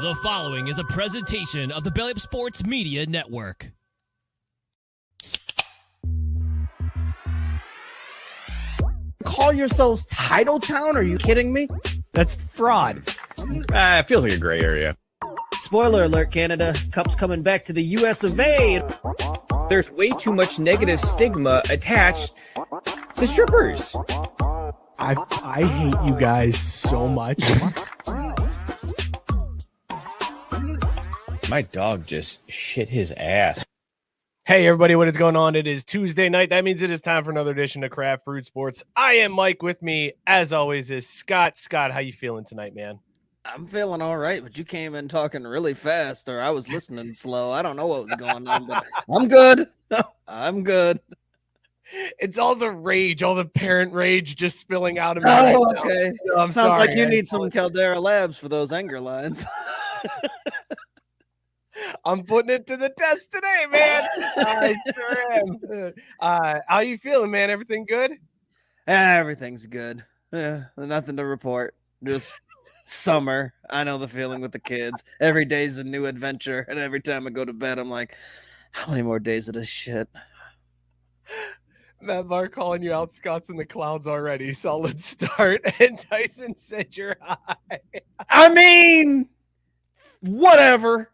The following is a presentation of the Belly Up Sports Media Network. Call yourselves Title Town? Are you kidding me? That's fraud. It feels like a gray area. Spoiler alert, Canada. Cup's coming back to the US of A. There's way too much negative stigma attached to strippers. I hate you guys so much. My dog just shit his ass. Hey everybody, what is going on? It is Tuesday night. That means it is time for another edition of Craft Brewed Sports. I am Mike. With me, as always, is Scott. Scott, how you feeling tonight, man? I'm feeling all right, but you came in talking really fast, or I was listening slow. I don't know what was going on, but I'm good. I'm good. It's all the rage, all the parent rage just spilling out of me. Oh, okay. So I'm Sounds sorry. like you need some Caldera Labs for those anger lines. I'm putting it to the test today, man. I sure am. How you feeling, man? Everything good? Everything's good. Nothing to report. Just summer. I know the feeling with the kids. Every day's a new adventure, and every time I go to bed, I'm like, how many more days of this shit? Matt Barr calling you out. Scott's in the clouds already. Solid start. And Tyson said you're high. I mean, whatever.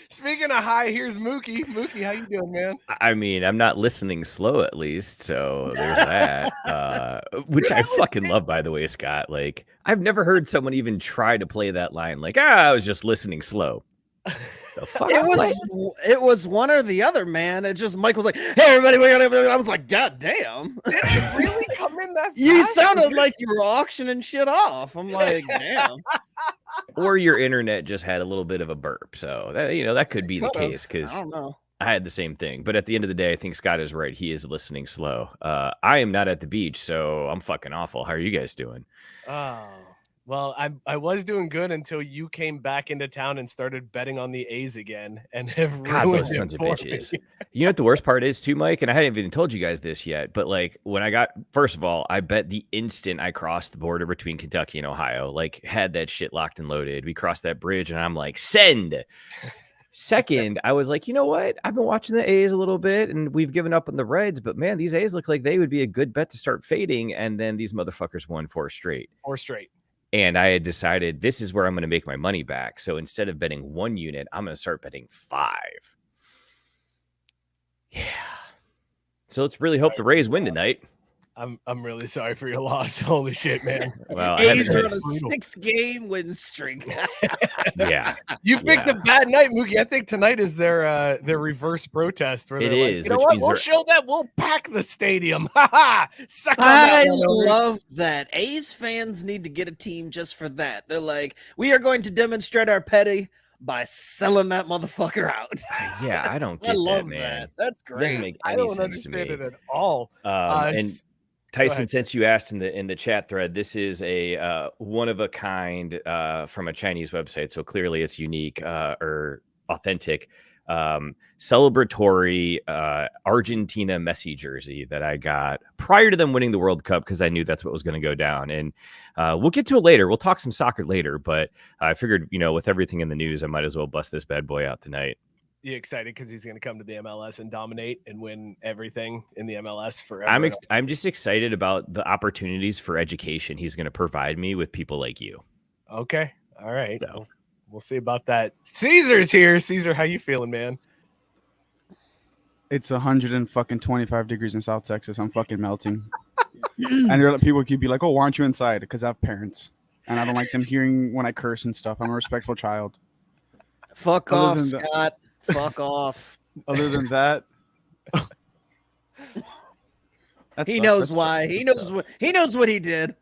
Speaking of high, here's Mookie. Mookie, how you doing, man? I mean, I'm not listening slow at least, so there's that. Which I fucking love, by the way, Scott. Like, I've never heard someone even try to play that line. Like, I was just listening slow. The fuck? It was one or the other, man. It just Mike was like, "Hey, everybody!" I was like, "God damn!" Did it really come in that fast? You sounded like you were auctioning shit off. I'm like, "Damn!" Or your internet just had a little bit of a burp. So that, that could be the case, because I don't know. I had the same thing. But at the end of the day, I think Scott is right. He is listening slow. I am not at the beach, so I'm fucking awful. How are you guys doing? Oh, well, I was doing good until you came back into town and started betting on the A's again, and have God, ruined those sons of for bitches. me. You know what the worst part is too, Mike? And I haven't even told you guys this yet, but like when I got, first of all, I bet the instant I crossed the border between Kentucky and Ohio, like had that shit locked and loaded. We crossed that bridge and I'm like, send. Second, I was like, you know what? I've been watching the A's a little bit and we've given up on the Reds, but man, these A's look like they would be a good bet to start fading. And then these motherfuckers won 4 straight. 4 straight. And I had decided this is where I'm going to make my money back. So instead of betting 1 unit, I'm going to start betting 5. Yeah. So let's really hope the Rays win tonight. I'm really sorry for your loss. Holy shit, man. Well, A's are on a 6-game win streak. Yeah. You picked a bad night, Mookie. I think tonight is their reverse protest. Where It they're is, like, you know which what? means We'll they're- show that. We'll pack the stadium. Ha ha. Suck on I that one, love that. A's fans need to get a team just for that. They're like, we are going to demonstrate our petty by selling that motherfucker out. Yeah, I don't get I love that, man. that. That's Doesn't great. make I any don't sense to me. understand it at all. And Tyson, ahead. since you asked in the chat thread, this is a one of a kind from a Chinese website, so clearly it's unique or authentic celebratory Argentina Messi jersey that I got prior to them winning the World Cup, because I knew that's what was going to go down. And we'll get to it later. We'll talk some soccer later, but I figured, with everything in the news, I might as well bust this bad boy out tonight. You excited because he's going to come to the MLS and dominate and win everything in the MLS forever? I'm just excited about the opportunities for education he's going to provide me with people like you. Okay. All right. So. We'll see about that. Caesar's here. Caesar, how you feeling, man? It's 125 degrees in South Texas. I'm fucking melting. And people could be like, "Oh, why aren't you inside?" Because I have parents, and I don't like them hearing when I curse and stuff. I'm a respectful child. Fuck off, Scott. Fuck off. Other than that, he knows why. He knows what he did.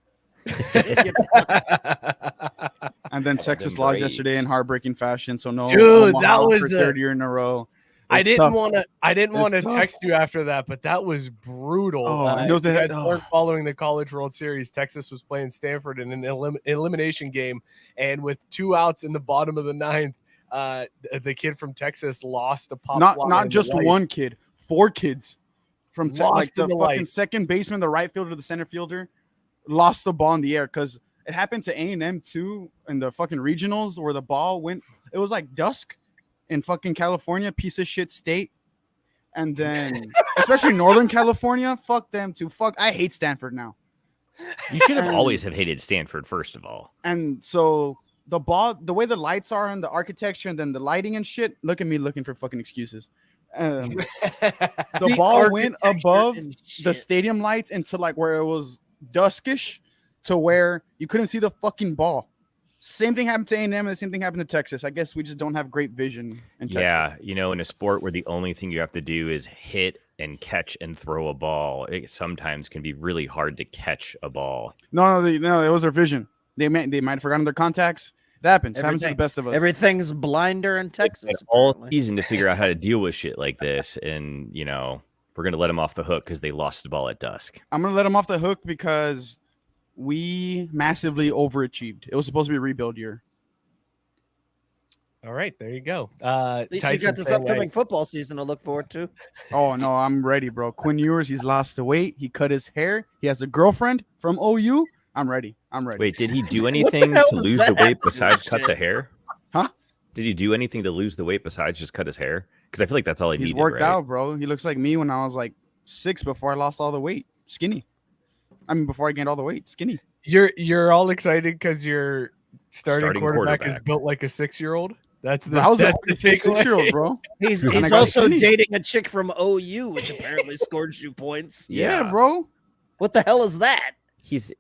And then Texas lost yesterday in heartbreaking fashion. So no, dude, Omaha that was for third year in a row. I didn't want to tough. text you after that, but that was brutal. I know if you that. guys weren't following the College World Series. Texas was playing Stanford in an elimination game, and with 2 outs in the bottom of the 9th, the kid from Texas lost the pop. Not just one kid, 4 kids from Lost like the in the fucking light. second baseman, the right fielder, the center fielder, lost the ball in the air because It happened to A&M too in the fucking regionals where the ball went. It was like dusk in fucking California, piece of shit state. And then, especially Northern California, fuck them too. I hate Stanford now. You should have always have hated Stanford, first of all. And so the ball, the way the lights are and the architecture and then the lighting and shit, look at me looking for fucking excuses. The ball went above the stadium lights into like where it was duskish to where you couldn't see the fucking ball. Same thing happened to A&M and the same thing happened to Texas. I guess we just don't have great vision in Texas. Yeah, in a sport where the only thing you have to do is hit and catch and throw a ball, it sometimes can be really hard to catch a ball. No, it was their vision. They might have forgotten their contacts. It happens. It happens to the best of us. Everything's blinder in Texas. All season to figure out how to deal with shit like this, and we're gonna let them off the hook because they lost the ball at dusk. I'm gonna let them off the hook because we massively overachieved. It was supposed to be a rebuild year. All right, there you go. At least you got this upcoming football season to look forward to. Oh no, I'm ready, bro. Quinn Ewers, he's lost the weight. He cut his hair. He has a girlfriend from OU. I'm ready. Wait, did he do anything to lose the weight besides cut the hair? Huh? Did he do anything to lose the weight besides just cut his hair? Because I feel like that's all he needed. He's worked right? out, bro. He looks like me when I was like 6 before I lost all the weight. Skinny. I mean, before I gained all the weight, skinny. You're all excited because your starting quarterback is built like a 6-year-old. That's the. I was a the 6-year-old, bro. He's got also skinny. dating a chick from OU, which apparently scores you points. Yeah, bro. What the hell is that? He's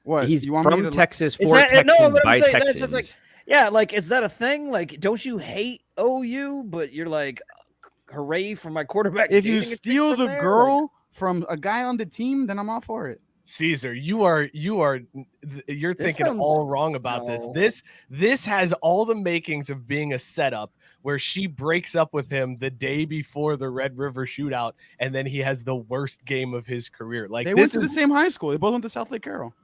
What? He's you want me from to Texas Is for that- no, Texans what I'm by saying, that's Texans. just like- Yeah, like, is that a thing? Like, don't you hate OU, but you're like, hooray for my quarterback? If you dating a chick steal from the there? girl Like, from a guy on the team, then I'm all for it. Caesar, you're thinking sounds- all wrong about no. this has all the makings of being a setup where she breaks up with him the day before the Red River shootout, and then he has the worst game of his career. Like They went this to the same high school. They both went to South Lake Carroll.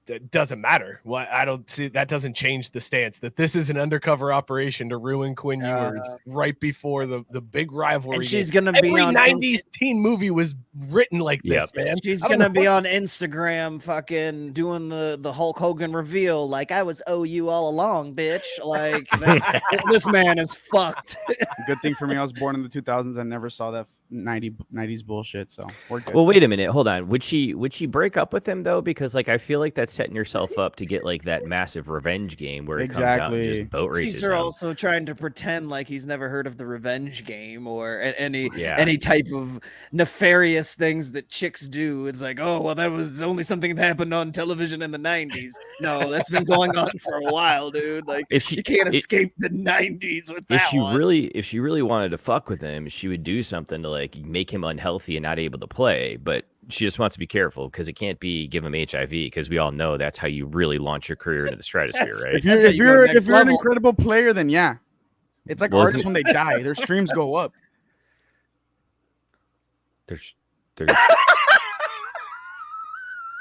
it doesn't matter. What I don't see that doesn't change the stance that this is an undercover operation to ruin Quinn Ewers right before the big rivalry. and she's game. gonna be Every on 90s teen movie was written like this, man. She's I don't gonna know be on Instagram, fucking doing the Hulk Hogan reveal, like I was OU all along, bitch. Like this man is fucked. Good thing for me, I was born in the 2000s. I never saw that 90s bullshit. So we're good. Well, wait a minute. Hold on. Would she break up with him though? Because like I feel like that's setting yourself up to get like that massive revenge game where it comes out and just boat races Caesar him. also trying to pretend like he's never heard of the revenge game or any type of nefarious things that chicks do. It's like, oh well, that was only something that happened on television in the 90s. No, that's been going on for a while, dude. Like you can't escape the 90s with that. If she really wanted to fuck with him, she would do something to like make him unhealthy and not able to play. But she just wants to be careful because it can't be give him HIV because we all know that's how you really launch your career into the stratosphere, right? If you're an incredible player, then yeah, it's like artists when they die, their streams go up. There's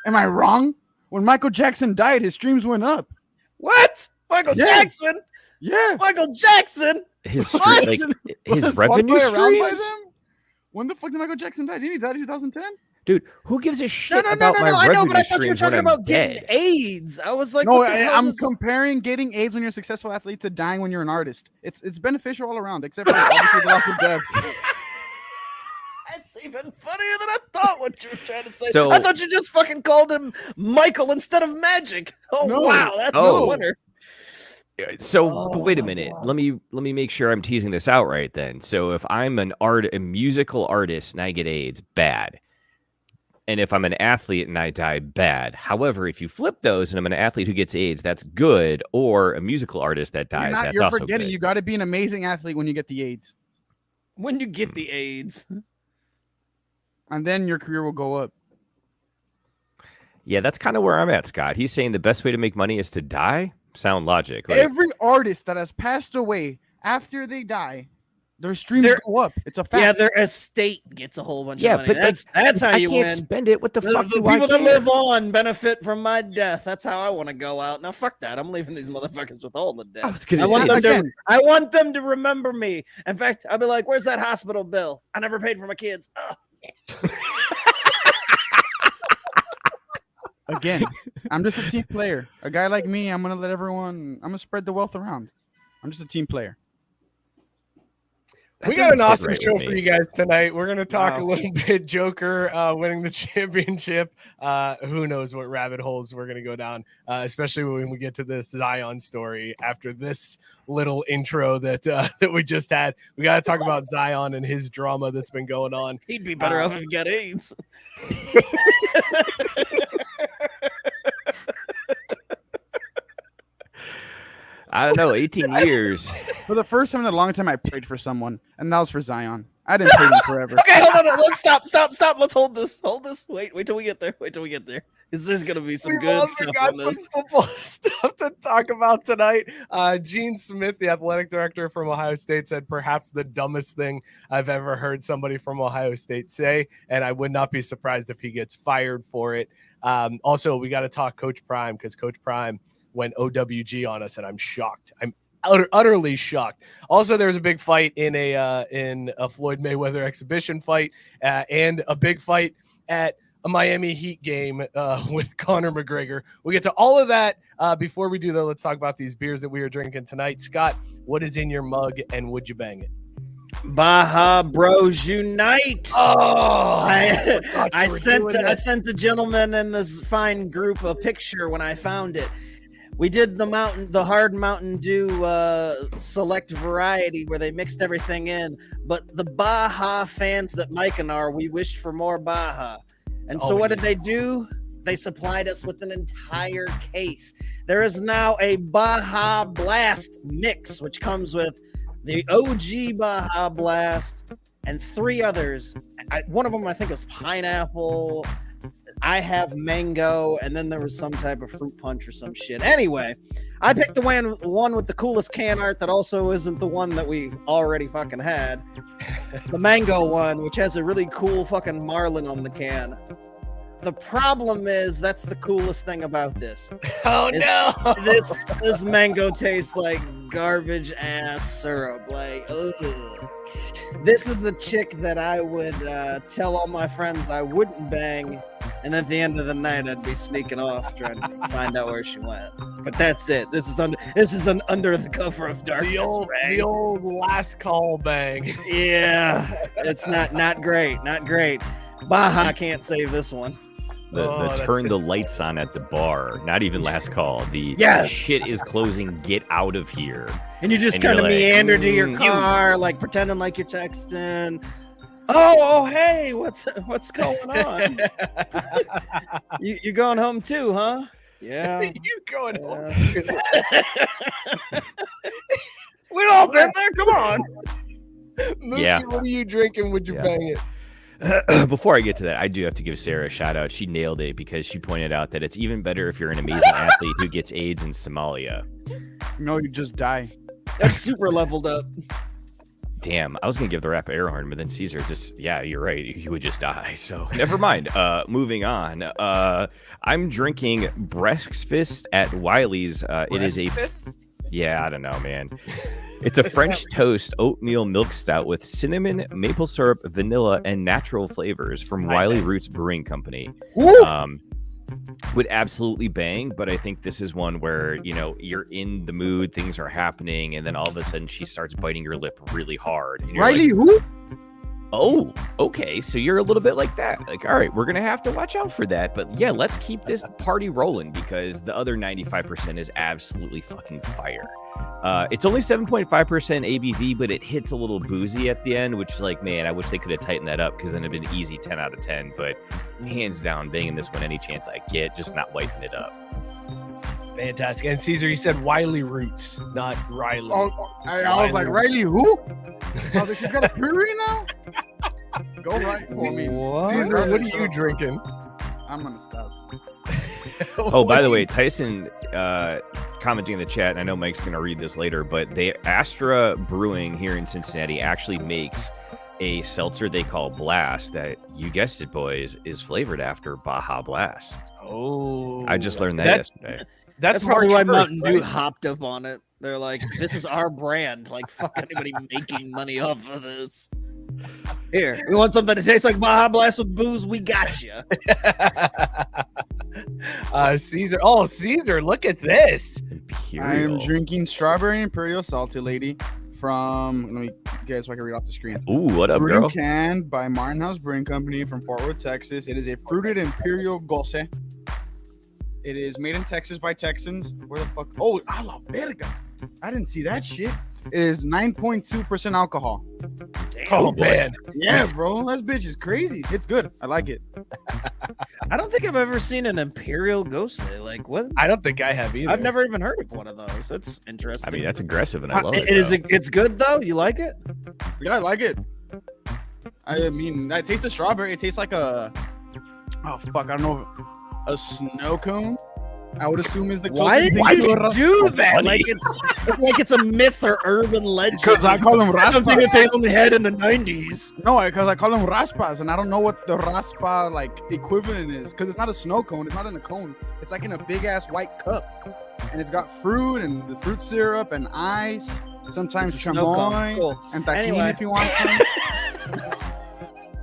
Am I wrong? When Michael Jackson died, his streams went up. What? Michael Jackson? Yeah, Michael Jackson? his What? like his Was revenue Spotify around by streams. them? When the fuck did Michael Jackson die? Didn't he die in 2010? Dude, who gives a shit No, about my I revenue know, but I thought you were streams when talking I'm about dead? getting AIDS. I was like, No, what the hell I'm is- comparing getting AIDS when you're a successful athlete to dying when you're an artist. It's beneficial all around, except for obviously the loss of death. That's even funnier than I thought what you were trying to say. So- I thought you just fucking called him Michael instead of Magic. Oh No. wow, that's Oh. a winner. So, but wait a my minute. God. Let me make sure I'm teasing this out right then. So, if I'm a musical artist and I get AIDS, bad. And if I'm an athlete and I die, bad. However, if you flip those and I'm an athlete who gets AIDS, that's good. Or a musical artist that dies, that's You're also forgetting good. you got to be an amazing athlete when you get the AIDS, When you get the AIDS. and then your career will go up. Yeah, that's kind of where I'm at, Scott. He's saying the best way to make money is to die. Sound logic. Like, Every artist that has passed away after they die, their streams go up. It's a fact. Yeah, their estate gets a whole bunch Yeah, of money. but that's how I you can't win. spend it. What the fuck The do I people that care? live on benefit from my death. That's how I want to go out. Now, fuck that. I'm leaving these motherfuckers with all the death. I was gonna I want, say, them to, I want them to remember me. In fact, I'll be like, where's that hospital bill? I never paid for my kids. Ugh. Again, I'm just a team player. A guy like me, I'm gonna spread the wealth around. I'm just a team player. We got an awesome show for you guys tonight. We're going to talk a little bit Joker winning the championship. Who knows what rabbit holes we're going to go down, especially when we get to this Zion story after this little intro that we just had. We got to talk about Zion and his drama that's been going on. He'd be better off if he got AIDS. I don't know, 18 years. For the first time in a long time, I prayed for someone, and that was for Zion. I didn't pray him forever. Okay, hold on. Let's stop. Let's hold this. Wait till we get there. Because there's going to be some good stuff on this. Some football stuff to talk about tonight. Gene Smith, the athletic director from Ohio State, said perhaps the dumbest thing I've ever heard somebody from Ohio State say, and I would not be surprised if he gets fired for it. Also, we got to talk Coach Prime, because Coach Prime went OWG on us, and I'm shocked. I'm utterly shocked. Also, there was a big fight in a Floyd Mayweather exhibition fight, and a big fight at a Miami Heat game with Connor McGregor. We'll get to all of that. Before we do, though, let's talk about these beers that we are drinking tonight. Scott, what is in your mug, and would you bang it? Baja Bros Unite. Oh, I sent the gentleman in this fine group a picture when I found it. We did the hard Mountain Dew select variety where they mixed everything in. But the Baja fans that Mike and we wished for more Baja. And so what did they do? They supplied us with an entire case. There is now a Baja Blast mix, which comes with the OG Baja Blast and 3 others. One of them I think is pineapple. I have mango, and then there was some type of fruit punch or some shit. Anyway, I picked the one with the coolest can art that also isn't the one that we already fucking had. The mango one, which has a really cool fucking marlin on the can. The problem is that's the coolest thing about this. Oh no! This mango tastes like garbage ass syrup. Like, ugh. This is the chick that I would tell all my friends I wouldn't bang, and at the end of the night I'd be sneaking off trying to find out where she went. But that's it. This is an under the cover of darkness. The old last call bang. Yeah, it's not great. Not great. Baja can't save this one. The turn the lights on at the bar. Not even last call. The shit is closing. Get out of here. And you just kind of meander to your car, like pretending like you're texting. Oh, hey, what's going on? you going home too, huh? Yeah. You going home? We've all been there. Come on. Mookie, what are you drinking? Would you bang it? Before I get to that, I do have to give Sarah a shout out. She nailed it because she pointed out that it's even better if you're an amazing athlete who gets AIDS in Somalia. No, you just die. That's super leveled up. Damn, I was gonna give the rap air horn, but then Caesar you're right. You would just die. So never mind. Moving on. I'm drinking breakfast at Wiley's. It is a I don't know, man. It's a French toast oatmeal milk stout with cinnamon, maple syrup, vanilla, and natural flavors from Wiley Roots Brewing Company. Would absolutely bang, but I think this is one where, you're in the mood, things are happening, and then all of a sudden she starts biting your lip really hard. And Riley, who? Oh, okay. So you're a little bit like that. Like, all right, we're going to have to watch out for that. But yeah, let's keep this party rolling because the other 95% is absolutely fucking fire. It's only 7.5% ABV, but it hits a little boozy at the end, which is like, man, I wish they could have tightened that up because then it'd been easy 10 out of 10. But hands down, banging this one any chance I get, just not wifing it up. Fantastic. And Caesar, you said Wiley Roots, not Riley. I was like, Riley who? Oh, she's got a brewery now? Go right for me. Caesar, what are you drinking? I'm going to stop. Oh, by the way, Tyson commenting in the chat, and I know Mike's going to read this later, but Astra Brewing here in Cincinnati actually makes a seltzer they call Blast that, you guessed it, boys, is flavored after Baja Blast. Oh. I just learned that yesterday. That's probably why Mountain Dew hopped up on it. They're like, this is our brand. Like, fuck anybody making money off of this. Here, we want something that tastes like Baja Blast with booze? We got you. Caesar. Oh, Caesar, look at this. I am Imperial. drinking strawberry imperial salty lady from. Let me get it so I can read off the screen. Ooh, what up, Brewed girl? and canned by Martin House Brewing Company from Fort Worth, Texas. It is a fruited imperial gose. It is made in Texas by Texans. Where the fuck? Oh, a la verga. I didn't see that shit. It is 9.2% alcohol. Oh, boy. man. Yeah, bro. That bitch is crazy. It's good. I like it. I don't think I've ever seen an Imperial Ghost. Like, what? I don't think I have either. I've never even heard of one of those. That's interesting. I mean, that's aggressive, and I love it. Is though. it's good though? You like it? Yeah, I like it. I mean, I taste the strawberry. It tastes like a. Oh, fuck. I don't know. A snow cone? I would assume is the Why closest did thing to you a do that? funny. Like it's a myth or urban legend. Because I call them something that raspas. they only had in the 90s. No, because I call them raspas, and I don't know what the raspa like equivalent is. Because it's not a snow cone. It's not in a cone. It's like in a big ass white cup, and it's got fruit and the fruit syrup and ice. Sometimes It's a snow cone. chamoy Cool. and tahini Anyway. if you want some.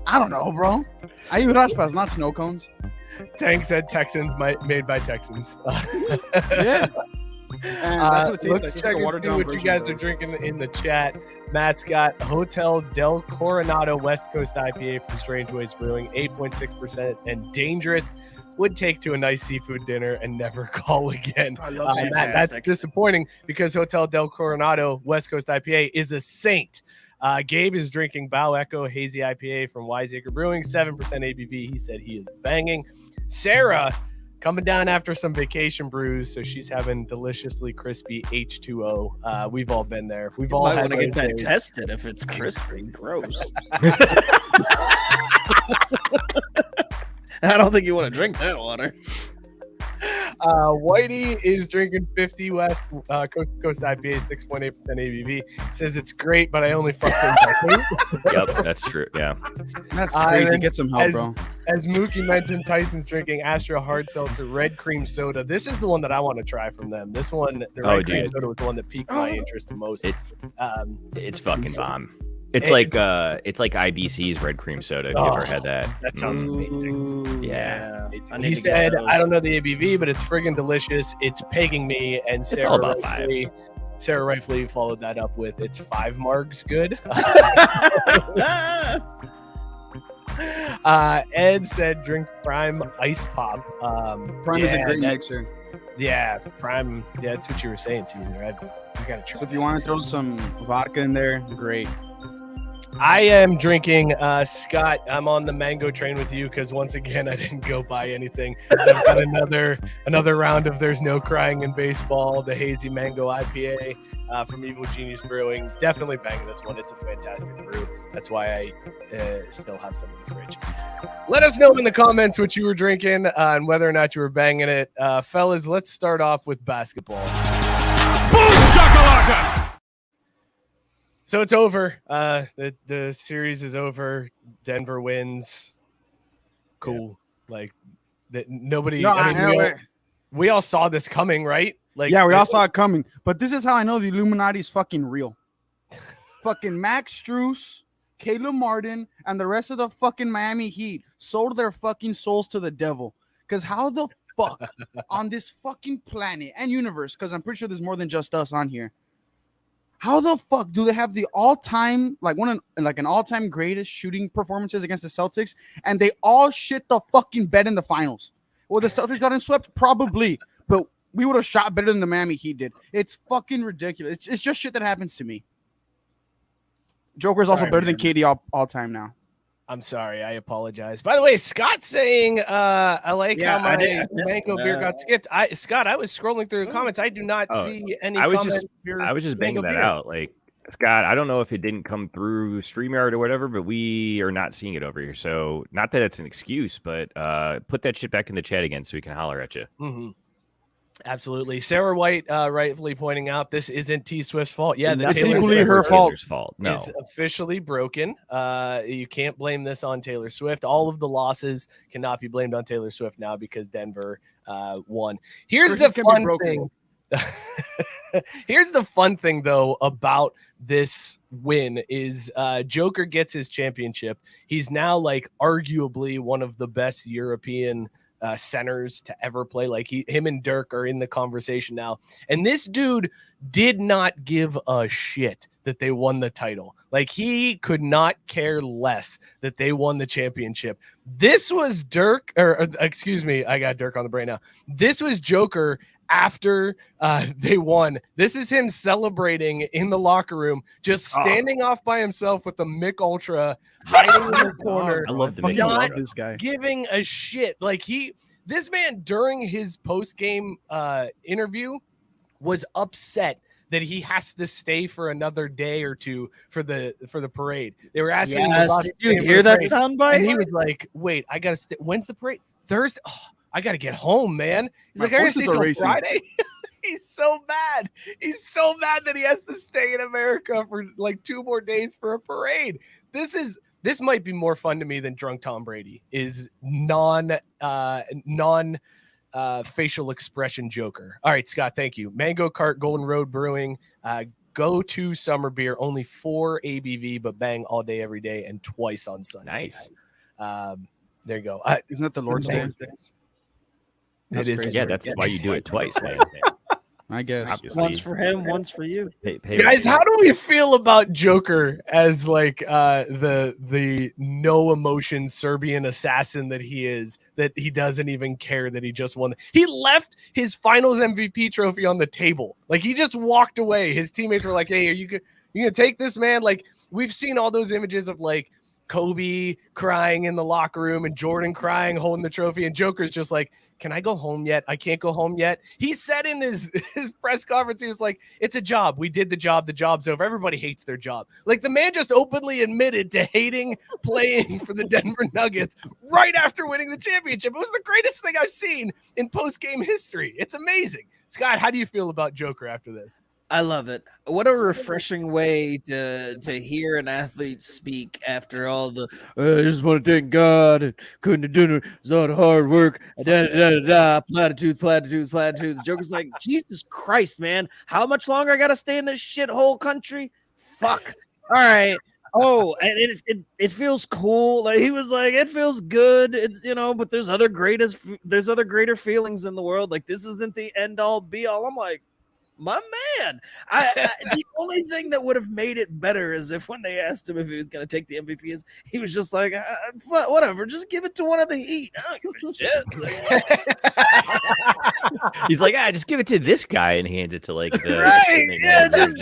I don't know, bro. I eat raspas, not snow cones. Tank said Texans made by Texans. Yeah. And that's what it tastes like. Let's It's check like a and watered see down what you version guys of are those. drinking in the chat. Matt's got Hotel Del Coronado West Coast IPA from Strange Ways Brewing, 8.6%, and Dangerous. Would take to a nice seafood dinner and never call again. I love Matt, that's disappointing because Hotel Del Coronado West Coast IPA is a saint. Gabe is drinking Bow Echo Hazy IPA from Wiseacre Brewing, 7% ABV. He said he is banging. Sarah coming down after some vacation brews, so she's having deliciously crispy H2O. We've all been there. We've all might had want to get those that days. tested if it's crispy. Gross. I don't think you want to drink that water. Whitey is drinking 50 West Coast to Coast IPA, 6.8% ABV. Says it's great, but I only fucking Yep, that's true. Yeah. That's and crazy. then Get some help, bro. As Mookie mentioned, Tyson's drinking Astro Hard Seltzer Red Cream Soda. This is the one that I want to try from them. This one, the Red Cream dude. Soda, was the one that piqued my interest the most. It's fucking bomb. It's like IBC's red cream soda. If you ever had that. That sounds amazing. Ooh, Yeah. I need He to get said, those. I don't know the ABV, but it's friggin' delicious. It's pegging me. And It's all about five. Sarah rightfully followed that up with, it's 5 margs good. Ed said, drink Prime Ice Pop. Prime is a great that- mixer. Yeah, Prime. Yeah, that's what you were saying, Caesar. I gotta try. So if you want to throw some vodka in there, great. I am drinking Scott. I'm on the mango train with you because once again I didn't go buy anything. So I've got another round of There's No Crying in Baseball, the hazy mango IPA from Evil Genius Brewing. Definitely bang this one. It's a fantastic brew. That's why I still have some in the fridge. Let us know in the comments what you were drinking and whether or not you were banging it. Fellas, let's start off with basketball. Boom shakalaka! So it's over. The series is over. Denver wins. Cool. Like that. Nobody. No, I mean, we all saw this coming, right? Like, yeah, we all saw it coming. But this is how I know the Illuminati is fucking real. Fucking Max Strus, Caleb Martin, and the rest of the fucking Miami Heat sold their fucking souls to the devil. Because how the fuck on this fucking planet and universe, because I'm pretty sure there's more than just us on here, how the fuck do they have the all-time, an all-time greatest shooting performances against the Celtics, and they all shit the fucking bed in the finals? Well, the Celtics gotten swept? Probably, but we would have shot better than the Miami Heat did. It's fucking ridiculous. It's just shit that happens to me. Joker's also Sorry, better man. than KD all time now. I'm sorry. I apologize. By the way, Scott's saying, I like Yeah, how I my missed mango beer that. got skipped. Scott, I was scrolling through the comments. I do not see any I was comments. just for I was just mango banging that beer. out. Like, Scott, I don't know if it didn't come through StreamYard or whatever, but we are not seeing it over here. So not that it's an excuse, but put that shit back in the chat again so we can holler at you. Mm-hmm. Absolutely. Sarah White rightfully pointing out this isn't T Swift's fault. Yeah, the That's Taylor equally Swift her version fault. Taylor's fault. No. is officially broken. You can't blame this on Taylor Swift. All of the losses cannot be blamed on Taylor Swift now because Denver won. Here's Christians the can be fun broken. thing. Here's the fun thing, though, about this win is Joker gets his championship. He's now like arguably one of the best European centers to ever play. Like him and Dirk are in the conversation now. And this dude did not give a shit that they won the title. Like he could not care less that they won the championship. This was Dirk, or excuse me, I got Dirk on the brain now. This was Joker after they won. This is him celebrating in the locker room, just standing off by himself with the Mick Ultra, hiding in the corner. I love the fucking Mick love Ultra. this guy. Giving a shit. Like this man during his post-game interview was upset that he has to stay for another day or two for the parade. They were asking him about did you hear that soundbite? and he was like, "Wait, I gotta stay. When's the parade? Thursday? Oh, I gotta get home, man." He's My like, "I gotta horses stay are till racing." Friday." He's so mad. He's so mad that he has to stay in America for like 2 more days for a parade. This might be more fun to me than drunk Tom Brady. Is non facial expression Joker. All right, Scott, thank you. Mango Cart, Golden Road Brewing. Go to summer beer, only 4 ABV, but bang all day, every day, and twice on Sunday. Nice. There you go. Isn't that the Lord's Day? That's It is. crazy. Yeah, that's why you do it twice, man. I guess. Obviously. Once for him, once for you. Pay Guys, how do we feel about Joker as like the no emotion Serbian assassin that he is, that he doesn't even care that he just won? He left his finals MVP trophy on the table. Like he just walked away. His teammates were like, "Hey, are you gonna take this, man?" Like we've seen all those images of like Kobe crying in the locker room and Jordan crying holding the trophy, and Joker's just like, "Can I go home yet? I can't go home yet." He said in his press conference, he was like, "It's a job. We did the job. The job's over. Everybody hates their job." Like the man just openly admitted to hating playing for the Denver Nuggets right after winning the championship. It was the greatest thing I've seen in post-game history. It's amazing. Scott, how do you feel about Joker after this? I love it. What a refreshing way to hear an athlete speak after all the I just want to thank God and couldn't have done it. It's all the hard work. Platitudes. Joker's like, Jesus Christ, man. How much longer I gotta stay in this shithole country? Fuck. All right. Oh, and it feels cool. Like he was like, it feels good. It's but there's other greater feelings in the world. Like this isn't the end all be all. I'm like, my man, the only thing that would have made it better is if when they asked him if he was going to take the MVP, he was just like, whatever, just give it to one of the Heat. I don't give a shit. He's like, just give it to this guy and hands it to like the Right, yeah, just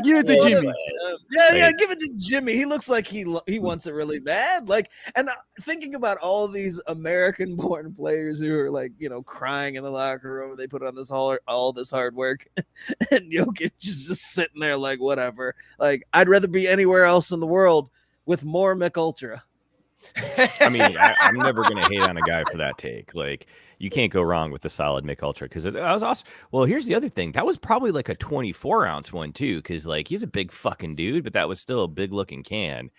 give it to Jimmy. Yeah, give it to Jimmy. He looks like he wants it really bad. Like, and thinking about all these American-born players who are like, crying in the locker room, they put on all this hard work. And Jokic is just sitting there like, whatever. Like, I'd rather be anywhere else in the world with more Mick Ultra. I mean, I'm never going to hate on a guy for that take. Like, you can't go wrong with the solid Mick Ultra because it was awesome. Well, here's the other thing. That was probably like a 24-ounce one, too, because, like, he's a big fucking dude, but that was still a big-looking can.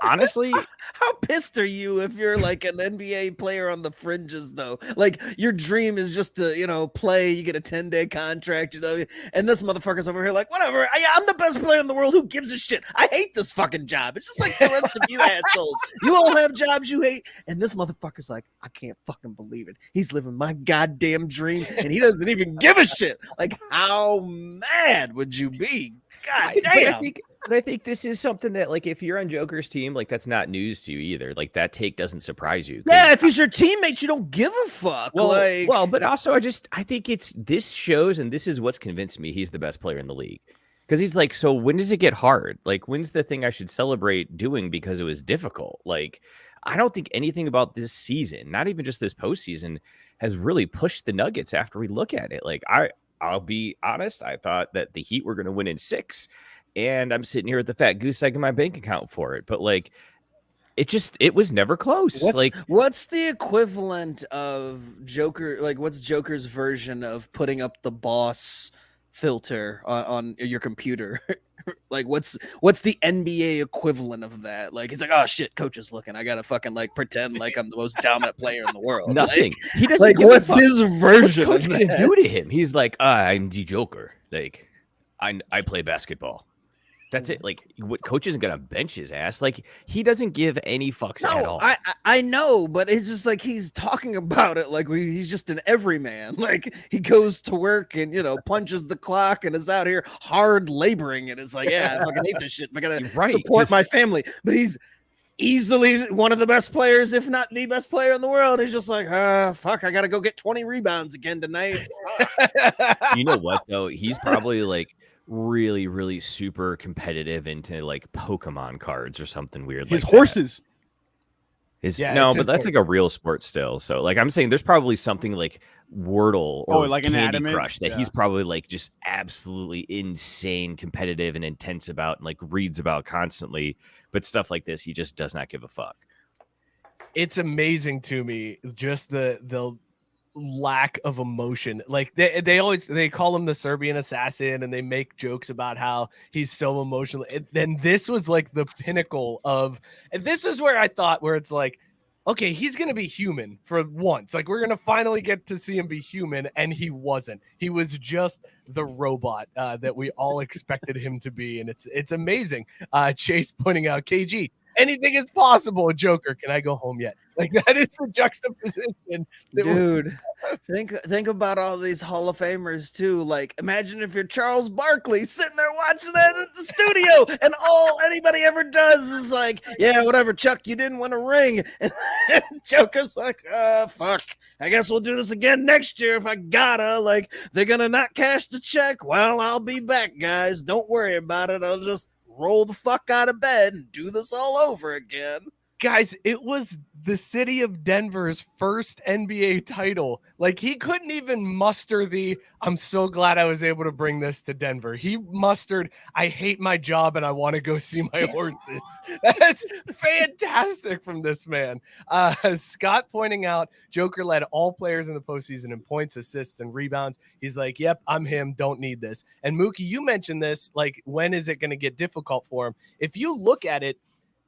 Honestly, how pissed are you if you're like an NBA player on the fringes, though? Like, your dream is just to, play. You get a 10-day contract, and this motherfucker's over here like, whatever. I'm the best player in the world. Who gives a shit? I hate this fucking job. It's just like the rest of you assholes. You all have jobs you hate. And this motherfucker's like, I can't fucking believe it. He's living my goddamn dream, and he doesn't even give a shit. Like, how mad would you be? God damn. But I think this is something that, like, if you're on Joker's team, like, that's not news to you either. Like, that take doesn't surprise you. Yeah, if he's your teammate, you don't give a fuck. Well, but also I think this shows, and this is what's convinced me he's the best player in the league. Because he's like, so when does it get hard? Like, when's the thing I should celebrate doing because it was difficult? Like, I don't think anything about this season, not even just this postseason, has really pushed the Nuggets after we look at it. Like, I'll be honest, I thought that the Heat were going to win in 6, and I'm sitting here with the fat goose egg in my bank account for it. But, like, it was never close. What's the equivalent of Joker? Like, what's Joker's version of putting up the boss filter on your computer? Like, what's the NBA equivalent of that? Like, he's like, oh shit, coach is looking. I gotta fucking like pretend like I'm the most dominant player in the world. Nothing. Like, He doesn't. like, give what's a fuck. his version What's of Coach that? gonna do to him? He's like, I'm the Joker. Like, I play basketball. That's it. Like, what coach isn't gonna bench his ass? Like, he doesn't give any fucks at No, all. I know, but it's just like he's talking about it like he's just an everyman. Like he goes to work and punches the clock and is out here hard laboring. And it's like, yeah, I fucking hate this shit. I gotta support my family. But he's easily one of the best players, if not the best player in the world. He's just like, fuck, I gotta go get 20 rebounds again tonight. You know what though? He's probably like really, really super competitive into like Pokemon cards or something weird. His like horses. No, but that's like a real sport still. So like I'm saying there's probably something like Wordle or like Candy an anime Crush that he's probably like just absolutely insane competitive and intense about and like reads about constantly. But stuff like this, he just does not give a fuck. It's amazing to me just the lack of emotion. Like they call him the Serbian assassin and they make jokes about how he's so emotional. And then this was like the pinnacle of, and this is where I thought where it's like, okay, he's going to be human for once. Like we're going to finally get to see him be human. And he wasn't. He was just the robot that we all expected him to be. And it's amazing. Chase pointing out, KG, anything is possible. Joker, can I go home yet? Like that is the juxtaposition. Dude, think about all these Hall of Famers too. Like, imagine if you're Charles Barkley sitting there watching that at the studio, and all anybody ever does is like, "Yeah, whatever, Chuck, you didn't win a ring." And Joker's like, fuck. I guess we'll do this again next year if I gotta. Like, they're gonna not cash the check. Well, I'll be back, guys. Don't worry about it. I'll just roll the fuck out of bed and do this all over again. Guys, it was the city of Denver's first NBA title. Like he couldn't even muster I'm so glad I was able to bring this to Denver. He mustered, I hate my job and I want to go see my horses. That's fantastic from this man. Scott pointing out, Joker led all players in the postseason in points, assists, and rebounds. He's like, yep, I'm him. Don't need this. And Mookie, you mentioned this, like, when is it going to get difficult for him? If you look at it,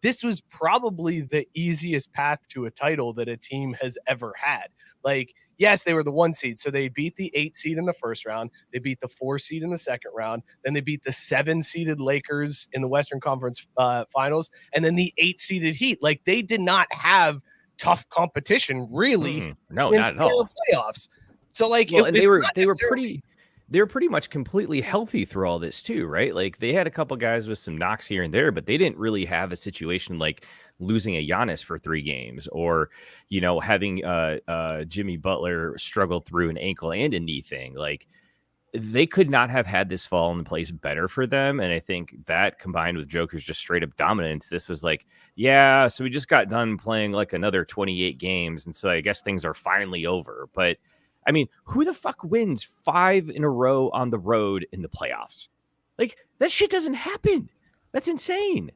this was probably the easiest path to a title that a team has ever had. Like, yes, they were the 1 seed. So they beat the 8 seed in the first round. They beat the 4 seed in the second round. Then they beat the 7 seeded Lakers in the Western Conference Finals. And then the 8 seeded Heat. Like they did not have tough competition really. No, not at all. Playoffs. So like, well, they were pretty much completely healthy through all this too, right? Like they had a couple guys with some knocks here and there, but they didn't really have a situation like losing a Giannis for 3 games or, having Jimmy Butler struggle through an ankle and a knee thing. Like they could not have had this fall in place better for them. And I think that combined with Joker's just straight up dominance, this was like, yeah, so we just got done playing like another 28 games. And so I guess things are finally over. But I mean, who the fuck wins 5 in a row on the road in the playoffs? Like that shit doesn't happen. That's insane.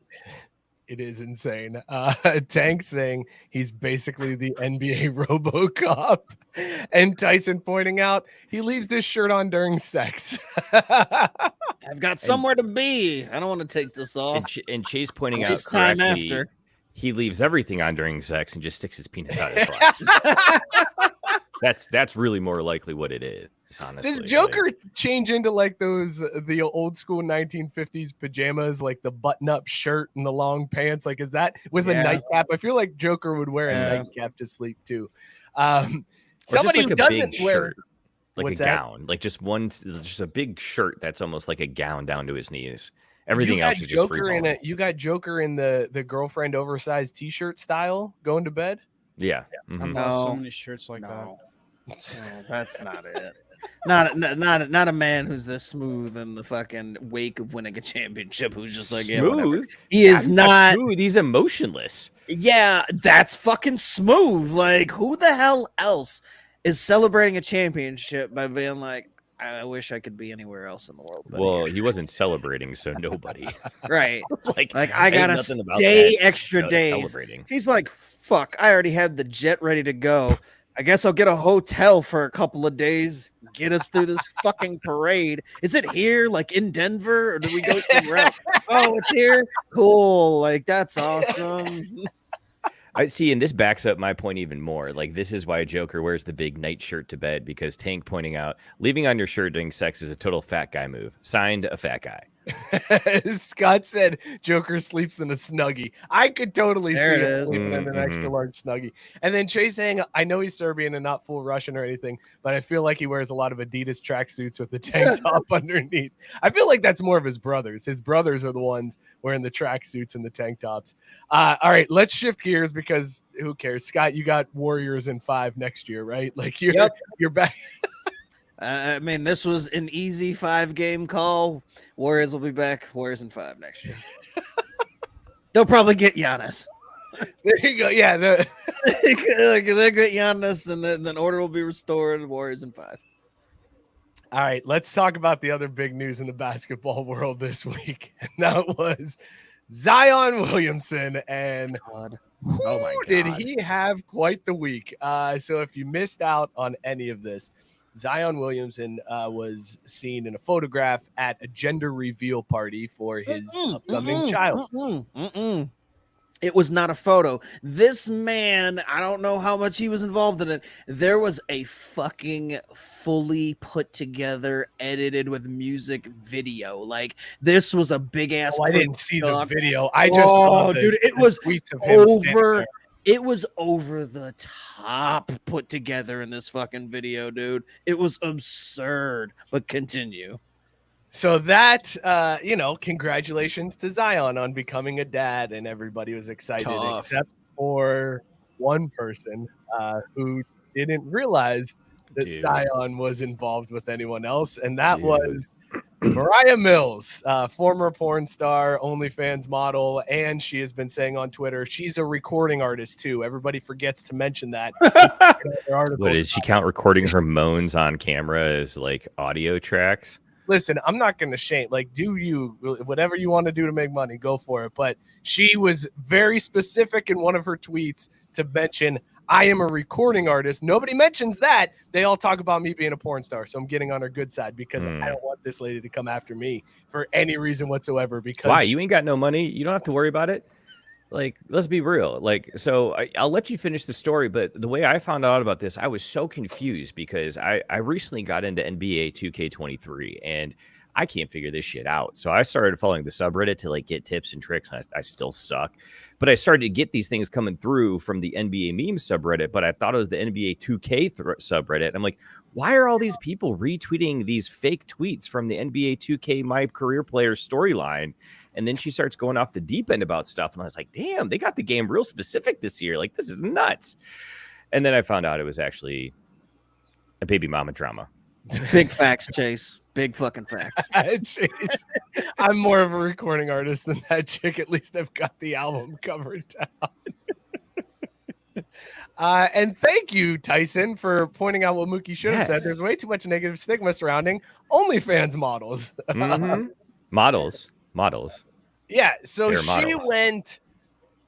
It is insane. Tank saying he's basically the NBA RoboCop, and Tyson pointing out he leaves his shirt on during sex. I've got somewhere to be. I don't want to take this off. And Chase pointing out This time correctly, after. He leaves everything on during sex and just sticks his penis out his butt. That's really more likely what it is, honestly. Does Joker change into like the old school 1950s pajamas, like the button-up shirt and the long pants? Like, is that with a nightcap? I feel like Joker would wear a nightcap to sleep too. Somebody like who doesn't wear shirt, like a gown, like just a big shirt that's almost like a gown down to his knees. Everything else is just free balling. You got Joker in the girlfriend oversized t-shirt style going to bed. Yeah, I've lost so many shirts like that. No, that's not it. Not a man who's this smooth in the fucking wake of winning a championship. Who's just like smooth. He is not smooth. He's emotionless. Yeah, that's fucking smooth. Like, who the hell else is celebrating a championship by being like, I wish I could be anywhere else in the world. Well, he wasn't celebrating, so nobody. Right. like I gotta stay extra days. Celebrating. He's like, fuck, I already had the jet ready to go. I guess I'll get a hotel for a couple of days, get us through this fucking parade. Is it here, like in Denver, or do we go somewhere else? Oh, it's here? Cool. Like, that's awesome. I see, and this backs up my point even more. Like, this is why Joker wears the big night shirt to bed, because Tank pointing out leaving on your shirt during sex is a total fat guy move. Signed, a fat guy. Scott said Joker sleeps in a Snuggie. I could totally There see it him is. sleeping in an extra large Snuggie. And then Chase saying, I know he's Serbian and not full Russian or anything, but I feel like he wears a lot of Adidas tracksuits with the tank top underneath. I feel like that's more of his brothers. His brothers are the ones wearing the tracksuits and the tank tops. All right, let's shift gears because who cares? Scott, you got Warriors in 5 next year, right? Like you're back. I mean, this was an easy 5-game call. Warriors will be back. Warriors in 5 next year. They'll probably get Giannis. There you go. Yeah, They'll get Giannis, and then order will be restored. Warriors in 5. All right, let's talk about the other big news in the basketball world this week, and that was Zion Williamson. And God. Oh my God. did he have quite the week? So if you missed out on any of this, Zion Williamson was seen in a photograph at a gender reveal party for his upcoming child. It was not a photo. This man, I don't know how much he was involved in it. There was a fucking fully put together, edited with music video. Like, this was a big ass. I didn't see the video. I just saw the, dude, it the was tweets of him standing over. there. It was over the top put together in this fucking video, dude. It was absurd. But continue. So that, congratulations to Zion on becoming a dad, and everybody was excited Tough. except for one person who didn't realize that Dude. Zion was involved with anyone else, and that was Mariah Mills, former porn star, OnlyFans model, and she has been saying on Twitter she's a recording artist too. Everybody forgets to mention that. What does she count recording her moans on camera as like audio tracks? Listen, I'm not going to shame. Like, do you whatever you want to do to make money, go for it. But she was very specific in one of her tweets to mention, I am a recording artist. Nobody mentions that. They all talk about me being a porn star. So I'm getting on her good side because I don't want this lady to come after me for any reason whatsoever. Because why? You ain't got no money. You don't have to worry about it. Like, let's be real. Like, so I'll let you finish the story, but the way I found out about this, I was so confused because I recently got into NBA 2K23 and I can't figure this shit out. So I started following the subreddit to like get tips and tricks, and I still suck. But I started to get these things coming through from the NBA meme subreddit, but I thought it was the NBA 2K subreddit. I'm like, why are all these people retweeting these fake tweets from the NBA 2K My Career Player storyline? And then she starts going off the deep end about stuff. And I was like, damn, they got the game real specific this year. Like, this is nuts. And then I found out it was actually a baby mama drama. Big facts, Chase. Big fucking facts. Jeez. I'm more of a recording artist than that chick. At least I've got the album covered down. And thank you, Tyson, for pointing out what Mookie should have said. There's way too much negative stigma surrounding OnlyFans models. Models. Yeah, so They're she models. went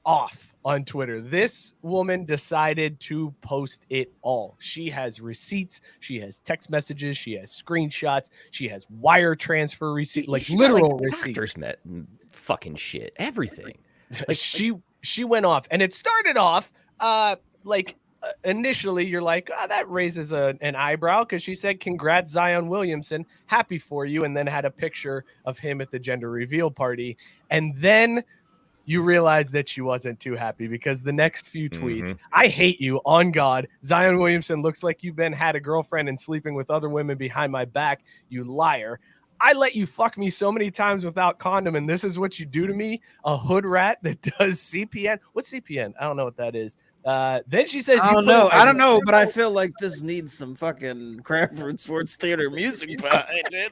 off on Twitter. This woman decided to post it all. She has receipts, she has text messages, she has screenshots, she has wire transfer receipts, like literal receipts. Doctors met fucking shit, everything. Like she went off, and it started off initially you're like, that raises an eyebrow because she said, congrats, Zion Williamson, happy for you, and then had a picture of him at the gender reveal party. And then you realize that she wasn't too happy because the next few tweets, I hate you, on God, Zion Williamson looks like you've had a girlfriend and sleeping with other women behind my back, you liar. I let you fuck me so many times without condom, and this is what you do to me? A hood rat that does CPN? What's CPN? I don't know what that is. Then she says, I don't know, but I feel like this needs some fucking Cranford Sports Theater music behind it.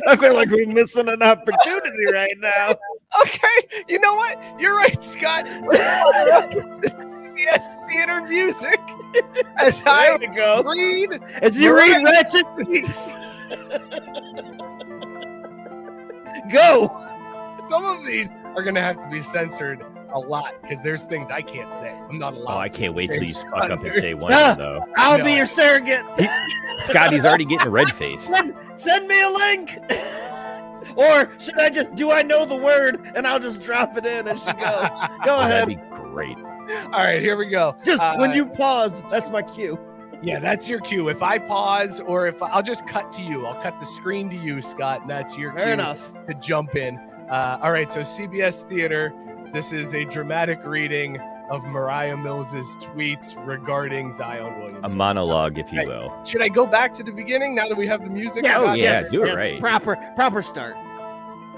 I feel like we're missing an opportunity right now. Okay, you know what? You're right, Scott. This CBS theater music as I read. As you read Ratchet Beats. Go. Some of these are going to have to be censored a lot because there's things I can't say. I'm not allowed. Oh, I can't wait till you fuck up and say one though. I'll be your surrogate. Scotty's already getting red faced. Send me a link. Or should I do I know the word and I'll just drop it in as you go? Go ahead. That'd be great. All right, here we go. Just when you pause, that's my cue. Yeah, that's your cue. If I pause or if I'll just cut to you, I'll cut the screen to you, Scott, and that's your Fair cue enough. to jump in. All right, so CBS Theater, this is a dramatic reading of Mariah Mills's tweets regarding Zion Williamson. A monologue, if you will. Should I go back to the beginning now that we have the music? Yes, Oh, yeah, yes, do it yes. right. Proper start.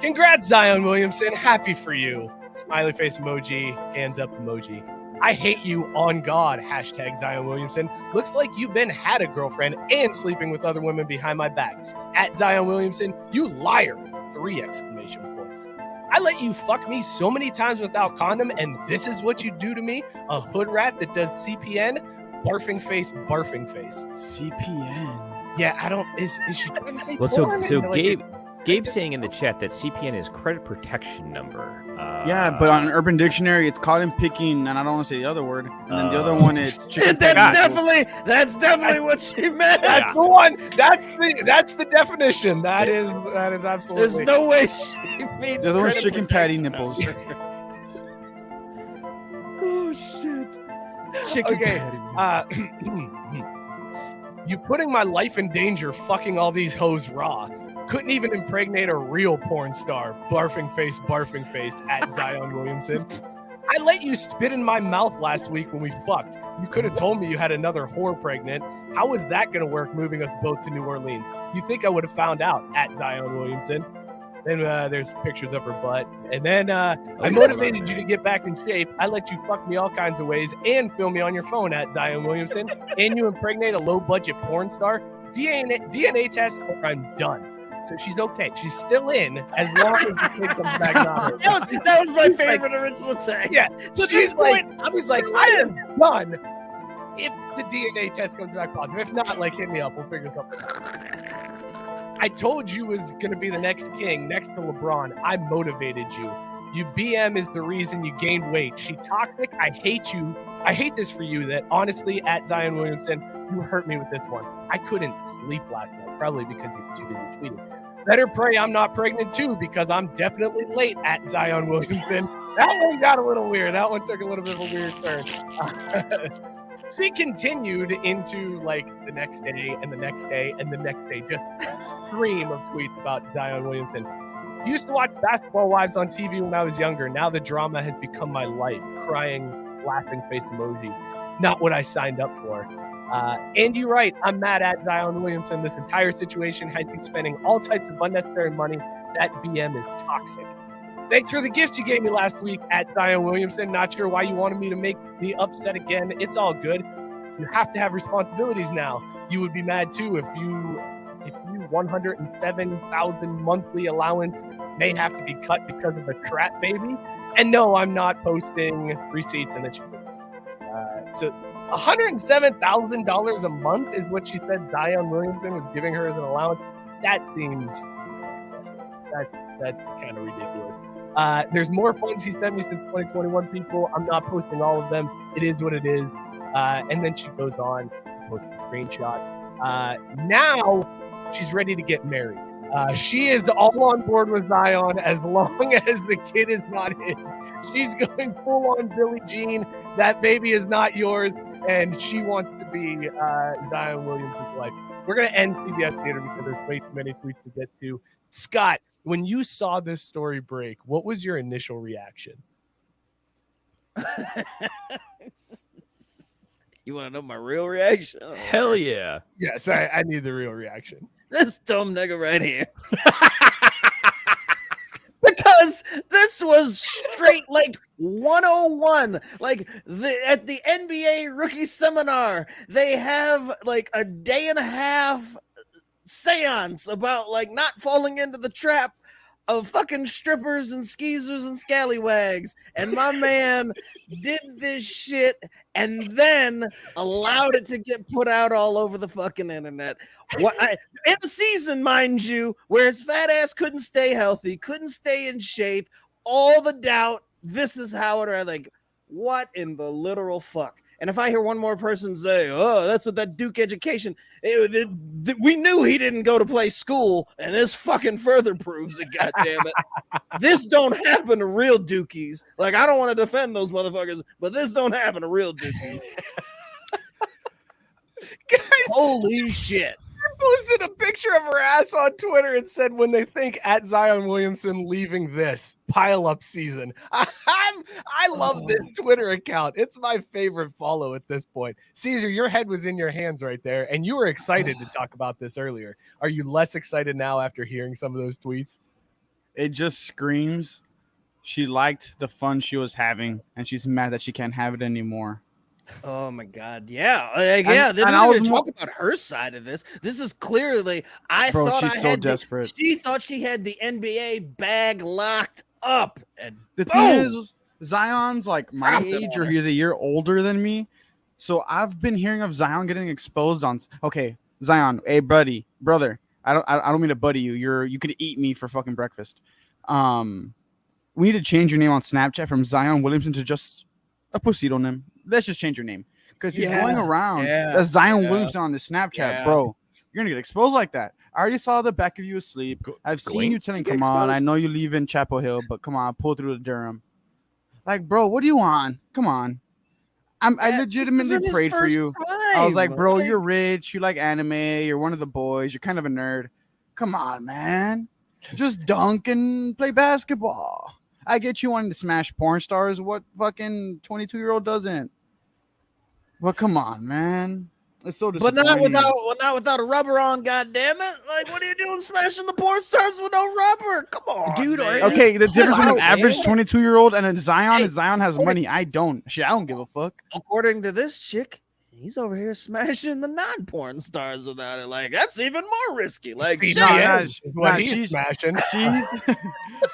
Congrats, Zion Williamson. Happy for you. Smiley face emoji, hands up emoji. I hate you on God. Hashtag Zion Williamson. Looks like you've been had a girlfriend and sleeping with other women behind my back. At Zion Williamson, you liar. 3 exclamation points. I let you fuck me so many times without condom, and this is what you do to me? A hood rat that does CPN? Barfing face, barfing face. CPN. Yeah, I don't. Is she trying to say Well, porn? so Like, Gabe's saying in the chat that CPN is credit protection number. Yeah, but on Urban Dictionary, it's cotton picking, and I don't want to say the other word. And then the other one, it's chicken. That's picking. definitely what she meant. That's the one. That's the definition. That is absolutely. There's no way she means The other one's credit chicken patty protection nipples. number. Oh shit! Chicken Okay. patty. You putting my life in danger fucking all these hoes raw. Couldn't even impregnate a real porn star. Barfing face at Zion Williamson. I let you spit in my mouth last week when we fucked. You could have told me you had another whore pregnant. How was that going to work moving us both to New Orleans? You think I would have found out at Zion Williamson? Then there's pictures of her butt. And then I motivated you to get back in shape. I let you fuck me all kinds of ways and film me on your phone at Zion Williamson. And you impregnate a low-budget porn star. DNA test or I'm done. So she's okay. She's still in as long as the kid comes back on her. That was my favorite original text. Yeah. So She's like, I was like, still I in. am done. If the DNA test comes back positive. If not, like, hit me up. We'll figure something out. I told you was going to be the next king next to LeBron. I motivated you. You BM is the reason you gained weight. She toxic. I hate you. I hate this for you that honestly at Zion Williamson, you hurt me with this one. I couldn't sleep last night, probably because you were too busy tweeting. Better pray I'm not pregnant too, because I'm definitely late at Zion Williamson. That one got a little weird. That one took a little bit of a weird turn. She continued into like the next day and the next day and the next day, just a stream of tweets about Zion Williamson. Used to watch Basketball Wives on TV when I was younger. Now the drama has become my life. Crying, laughing face emoji. Not what I signed up for. And you're right. I'm mad at Zion Williamson. This entire situation has you spending all types of unnecessary money. That BM is toxic. Thanks for the gifts you gave me last week at Zion Williamson. Not sure why you wanted me to make me upset again. It's all good. You have to have responsibilities now. You would be mad too if you 107,000 monthly allowance may have to be cut because of a trap baby. And no, I'm not posting receipts. And then she so $107,000 a month is what she said Zion Williamson was giving her as an allowance. That seems excessive. That's kind of ridiculous. There's more funds he sent me since 2021, people. I'm not posting all of them. It is what it is. And then she goes on to post some screenshots. Now she's ready to get married. She is all on board with Zion as long as the kid is not his. She's going full on Billie Jean. That baby is not yours. And she wants to be Zion Williams' wife. We're going to end CBS Theater because there's way too many tweets to get to. Scott, when you saw this story break, what was your initial reaction? You want to know my real reaction? Oh, Hell yeah. Yes, I need the real reaction. This dumb nigga right here. Because this was straight like 101. Like at the NBA rookie seminar, they have like a day and a half seance about like not falling into the trap of fucking strippers and skeezers and scallywags. And my man did this shit and then allowed it to get put out all over the fucking internet. In a season, mind you, where his fat ass couldn't stay healthy, couldn't stay in shape, all the doubt, this is how it are. Like, what in the literal fuck? And if I hear one more person say, oh, that's what that Duke education, we knew he didn't go to play school, and this fucking further proves it, goddammit. This don't happen to real Dukies. Like, I don't want to defend those motherfuckers, but this don't happen to real Dukies. Holy shit. Posted a picture of her ass on Twitter and said, when they think at Zion Williamson leaving this pile up season. I love this Twitter account. It's my favorite follow at this point. Caesar, your head was in your hands right there, and you were excited to talk about this earlier. Are you less excited now after hearing some of those tweets? It just screams she liked the fun she was having, and she's mad that she can't have it anymore. Oh my God! Yeah, yeah. They and I was talk about her side of this. This is clearly. Bro, thought she's so desperate. She thought she had the NBA bag locked up, and the boom! thing is, Zion's like my age, or he's a year older than me. So I've been hearing of Zion getting exposed on. Okay, Zion, hey brother. I don't mean to buddy you. You could eat me for fucking breakfast. We need to change your name on Snapchat from Zion Williamson to just a pusito name. Let's just change your name because he's going around as Zion Williamson on the Snapchat, bro. You're gonna get exposed like that. I already saw the back of you asleep. I've seen you telling, "Come on, I know you live in Chapel Hill, but come on, pull through the Durham." Like, bro, what do you want? Come on. I legitimately prayed for you. I was like, bro, you're rich. You like anime. You're one of the boys. You're kind of a nerd. Come on, man. Just dunk and play basketball. I get you wanting to smash porn stars. What fucking 22-year-old doesn't? Well, come on, man. It's so disappointing. But not without a rubber on, goddammit. Like, what are you doing smashing the porn stars with no rubber? Come on, dude. Okay, the difference between an average 22-year-old and a Zion is Zion has money. I don't. Shit, I don't give a fuck. According to this chick, he's over here smashing the non-porn stars without it. Like, that's even more risky. Like, she's smashing.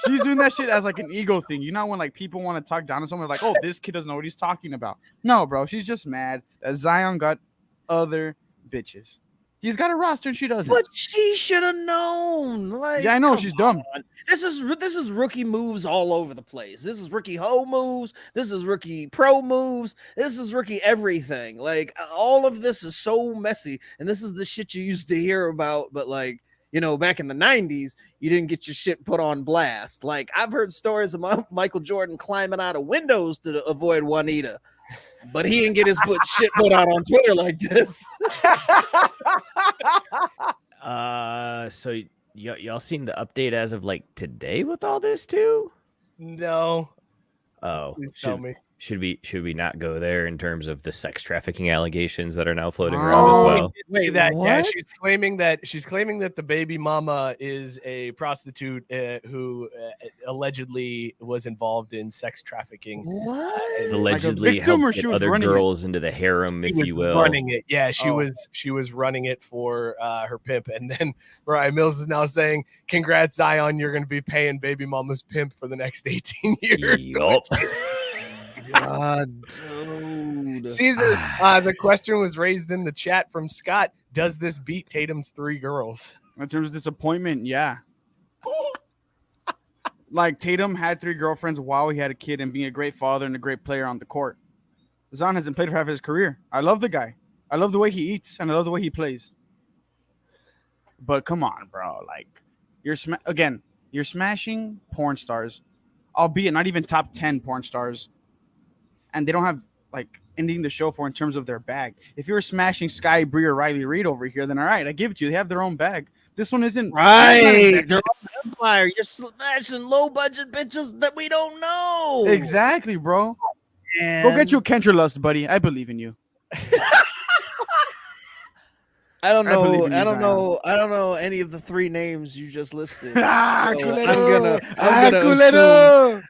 She's doing that shit as like an ego thing. You know when like people want to talk down to someone like, oh, this kid doesn't know what he's talking about. No, bro, she's just mad that Zion got other bitches. He's got a roster and she doesn't. But she should have known. Like, yeah, I know she's dumb. This is rookie moves all over the place. This is rookie hoe moves. This is rookie pro moves. This is rookie everything. Like, all of this is so messy. And this is the shit you used to hear about. But like, you know, back in the 90s, you didn't get your shit put on blast. Like, I've heard stories of Michael Jordan climbing out of windows to avoid Juanita. But he didn't get his shit put out on Twitter like this. So y'all seen the update as of like today with all this too? No. Oh, please tell me. Should we not go there in terms of the sex trafficking allegations that are now floating around as well? Wait, that what? Yeah, she's claiming that the baby mama is a prostitute who allegedly was involved in sex trafficking. What? Allegedly like helped get other girls into the harem, if you will. Running it, yeah. She was running it for her pimp, and then Mariah Mills is now saying, "Congrats, Zion! You're going to be paying baby mama's pimp for the next 18 years." Yup. God, dude. Caesar, the question was raised in the chat from Scott. Does this beat Tatum's 3 girls? In terms of disappointment, yeah. Like, Tatum had 3 girlfriends while he had a kid and being a great father and a great player on the court. Zion hasn't played for half his career. I love the guy. I love the way he eats, and I love the way he plays. But come on, bro. Like, you're smashing porn stars, albeit not even top 10 porn stars. And they don't have like anything to show for in terms of their bag. If you were smashing Sky Bree or Riley Reid over here, then all right, I give it to you. They have their own bag. This one isn't right. Their own empire. You're smashing low budget bitches that we don't know. Exactly, bro. Go get you a Kendra Lust, buddy. I believe in you. I don't know any of the 3 names you just listed. So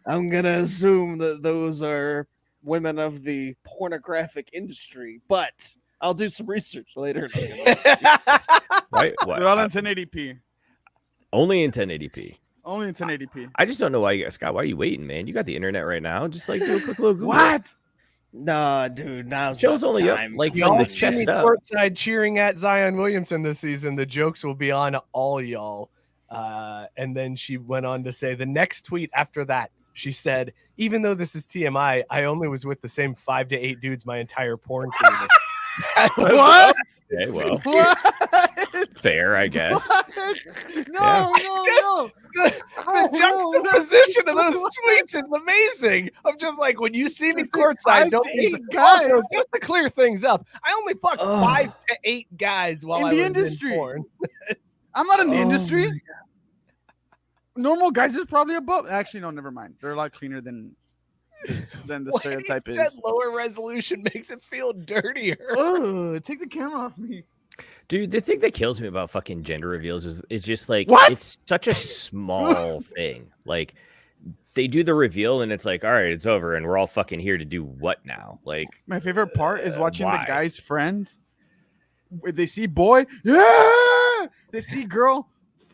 I'm gonna assume that those are women of the pornographic industry, but I'll do some research later. Right? What? They're all in 1080p. Only in 1080p. Only in 1080p. I just don't know why Scott. Why are you waiting, man? You got the internet right now. Just like do a quick little Google. What? Nah, dude. Now show's only time. up like y'all from the chest up. Courtside cheering at Zion Williamson this season. The jokes will be on all y'all. And then she went on to say the next tweet after that. She said, "Even though this is TMI, I only was with the same 5 to 8 dudes my entire porn career." What? Okay, well. What? Fair, I guess. No, no. The juxtaposition of those tweets is amazing. I'm just like, when you see me courtside, don't be guys. also, just to clear things up. I only fucked 5 to 8 guys while In I the was industry. in porn. I'm not in the industry. Normal guys is probably above. Actually, no, never mind. They're a lot cleaner than the stereotype He said is. lower resolution makes it feel dirtier. Oh, take the camera off me. Dude, the thing that kills me about fucking gender reveals is it's just like What? it's such a small thing. Like they do the reveal and it's like, all right, it's over, and we're all fucking here to do what now? Like My favorite part is watching why? the guys' friends. When they see boy, yeah. They see girl.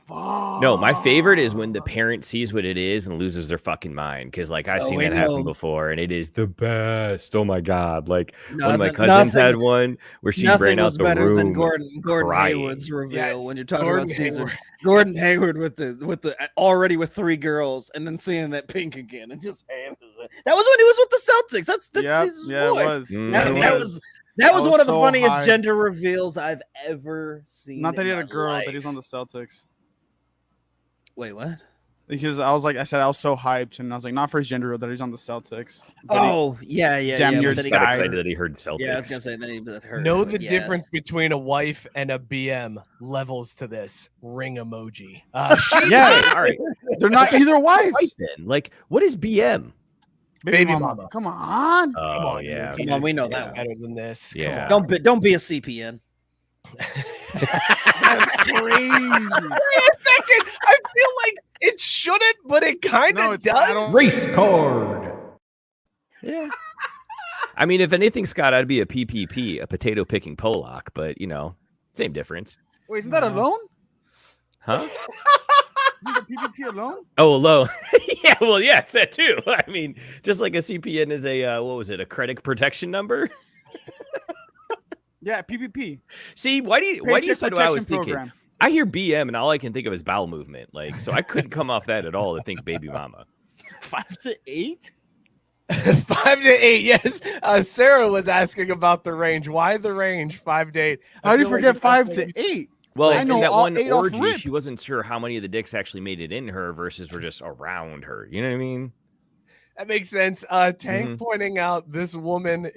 Fuck. no, my favorite is when the parent sees what it is and loses their fucking mind. Cause like I've seen we that happen know. before, and it is the best. Oh my god. Like one of my Nothing- cousins nothing- had one where she Nothing ran out was the better room. than Gordon crying. Hayward's reveal Yes, when you're talking Gordon about season. Hayward. Gordon Hayward with the already with 3 girls and then seeing that pink again and just that was when he was with the Celtics. That's Yep, season's yeah, boy. it was. Mm, That, it that was. was that was was one of the so funniest hyped. gender reveals I've ever seen. Not that he in had a my girl, life. that he's on the Celtics. Wait, what? Because I was so hyped, and I was like, not for his gender, that he's on the Celtics. But he- Oh, yeah. Damn yeah, near but then he Got got- sky. excited that he heard Celtics. Yeah, I was gonna say then he got hurt. Know but the yeah. difference between a wife and a BM. Levels to this ring emoji. yeah, All right. they're not either wife. Right then. Like, what is BM? Baby mama. Come on. Oh, Come on, yeah. Come on, we know Yeah, that one. better than this. Come Yeah. on. Don't be a CPN. That's crazy. Wait a second. I feel like it shouldn't, but it kind No, of it's- I does. don't- Race card. Yeah. I mean, if anything, Scott, I'd be a PPP, a potato picking Pollock, but you know, same difference. Wait, isn't that a loan? Huh? Is a PPP a loan? Oh, low. Yeah, well, yeah, it's that too. I mean, just like a CPN is a what was it, a credit protection number? Yeah, PPP. See, why do you Paycheck say what I was Protection thinking? Program. I hear BM and all I can think of is bowel movement. Like, so I couldn't come off that at all to think baby mama. 5 to 8. 5 to 8. Yes. Sarah was asking about the range. Why the range? 5 to 8. I How do you feel like forget it's 5 something- to 8? Well, I in know that all one 8 off orgy, rip. she wasn't sure how many of the dicks actually made it in her versus were just around her. You know what I mean? That makes sense. Tank pointing out this woman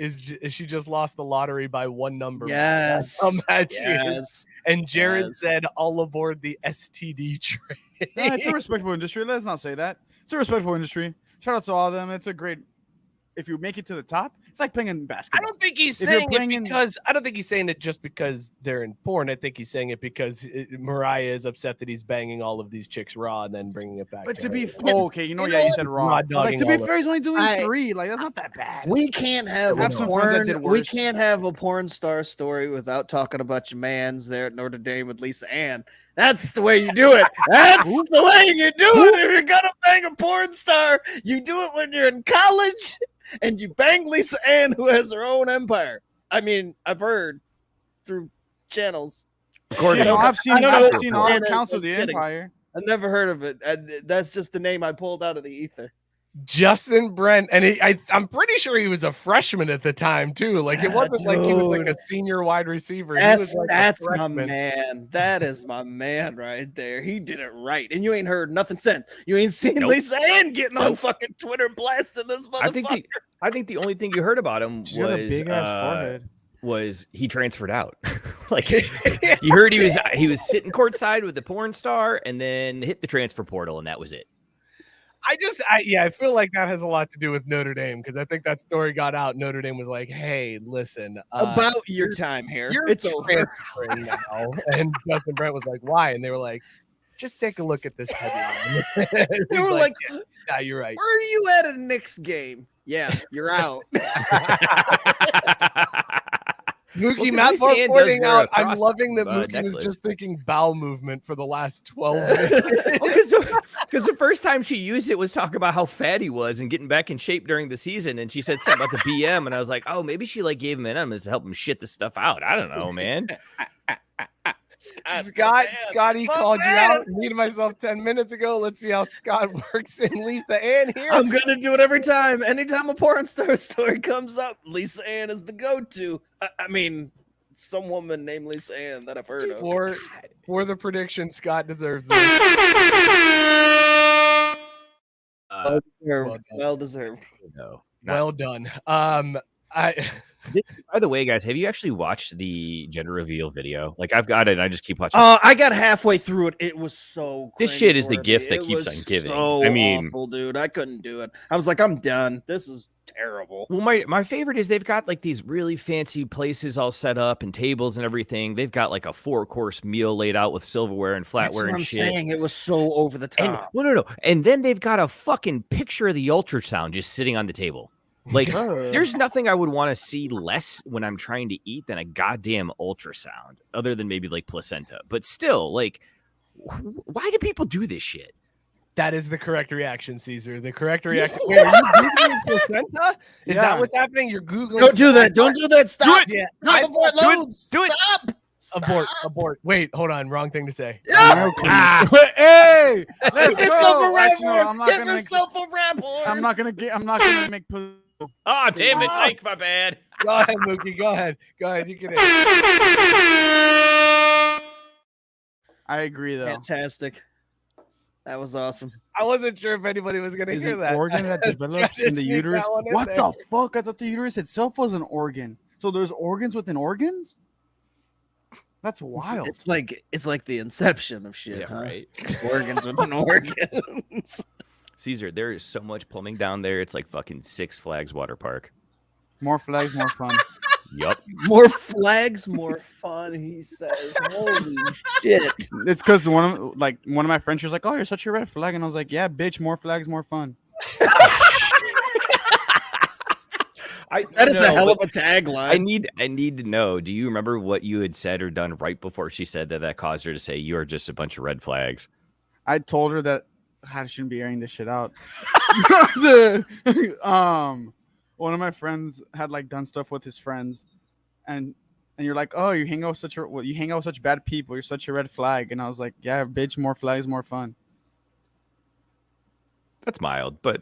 she just lost the lottery by 1 number. Yes. That's how mad she is. Yes. And Jared Yes. said, all aboard the STD train. No, it's a respectable industry. Let's not say that. It's a respectable industry. Shout out to all of them. It's a great. If you make it to the top, it's like playing in I basketball. don't think he's If you're saying playing it in- because I don't think he's saying it just because they're in porn. I think he's saying it because Mariah is upset that he's banging all of these chicks raw and then bringing it back. But to to her. be okay, you know, You yeah, know you what? said raw. Raw I was like, dogging to be all of fair, he's only doing I- 3. Like that's not that bad. We can't have Have a some friends that porn. did We worse. can't have a porn star story without talking about your man's there at Notre Dame with Lisa Ann. That's the way you do it. That's the way you do it. If you're gonna bang a porn star, you do it when you're in college and you bang Lisa Ann, who has her own empire. I mean, I've heard through channels. You know, I've seen I don't know I've if seen all Anna accounts of was the kidding. Empire. I've never heard of it. That's just the name I pulled out of the ether. Justin Brent, and I'm pretty sure he was a freshman at the time too. Like it wasn't like he was like a senior wide receiver. He was like a That's my freshman. man. That is my man right there. He did it right, and you ain't heard nothing since. You ain't seen Nope. Lisa Ann getting on Nope. fucking Twitter blasting this motherfucker. I think the only thing you heard about him She's got a was big ass forehead. was he transferred out. Like you heard he was sitting courtside with the porn star and then hit the transfer portal and that was it. I feel like that has a lot to do with Notre Dame because I think that story got out. Notre Dame was like, "Hey, listen, About your time here, you're it's over." transferring now." And Justin Brent was like, "Why?" And they were like, "Just take a look at this headline." They He's were like, "Yeah, you're right." "Where are you at a Knicks game?" Yeah, you're out. Mookie 'cause Matt Lisa Moore Ann does pointing wear out, a I'm cross, loving that Mookie was necklace. just thinking bowel movement for the last 12 minutes. Because the first time she used it was talking about how fat he was and getting back in shape during the season, and she said something about the BM, and I was like, oh, maybe she like gave him an enemas to help him shit this stuff out. I don't know, man. Scotty called you out. Muted myself 10 minutes ago. Let's see how Scott works in Lisa Ann here. I'm gonna do it every time. Anytime a porn star story comes up, Lisa Ann is the go-to. I mean, It's some woman named Lisa Ann that I've heard of. For the prediction, Scott deserves this. Well deserved. No. Well done. By the way, guys, have you actually watched the gender reveal video? Like, I've got it. And I just keep watching. I got halfway through it. It was so. This shit is the cringeworthy. gift that It keeps was on giving. So I mean, awful, dude. I couldn't do it. I was like, I'm done. This is terrible. Well, my favorite is they've got like these really fancy places all set up and tables and everything. They've got like a 4-course meal laid out with silverware and flatware That's what and I'm shit. saying. It was so over the And top. no. And then they've got a fucking picture of the ultrasound just sitting on the table. Like, there's nothing I would want to see less when I'm trying to eat than a goddamn ultrasound, other than maybe like placenta. But still, like, why do people do this shit? That is the correct reaction, Caesar. The correct reaction. Wait, are you Googling placenta? Is that what's happening? You're Googling. Don't do that. Don't do that. Stop. Do it. Yeah. Not before it loads. Do it. Stop. Abort. Wait, hold on. Wrong thing to say. Yeah. Hey, let's Give yourself go. a rap Actually, no, horn. I'm not Give gonna make. yourself a rap horn. I'm not gonna make. Oh, damn it, Ike, my bad. Go ahead, Mookie. Go ahead. You can. I agree, though. Fantastic. That was awesome. I wasn't sure if anybody was going to Is hear an that. organ that develops in the Sneak uterus. that one in What there. the fuck? I thought the uterus itself was an organ. So there's organs within organs? That's wild. It's like the inception of shit. Yeah, huh? right. Organs within organs. Caesar, there is so much plumbing down there. It's like fucking Six Flags water park. More flags, more fun. Yup. More flags, more fun. He says, "Holy shit!" It's because one of my friends was like, "Oh, you're such a red flag," and I was like, "Yeah, bitch, more flags, more fun." That is a hell of a tagline. I need to know. Do you remember what you had said or done right before she said that caused her to say you are just a bunch of red flags? I told her that I shouldn't be airing this shit out. One of my friends had like done stuff with his friends, and you're like, "Oh, you hang out with such bad people. You're such a red flag." And I was like, "Yeah, bitch, more flags, more fun." That's mild, but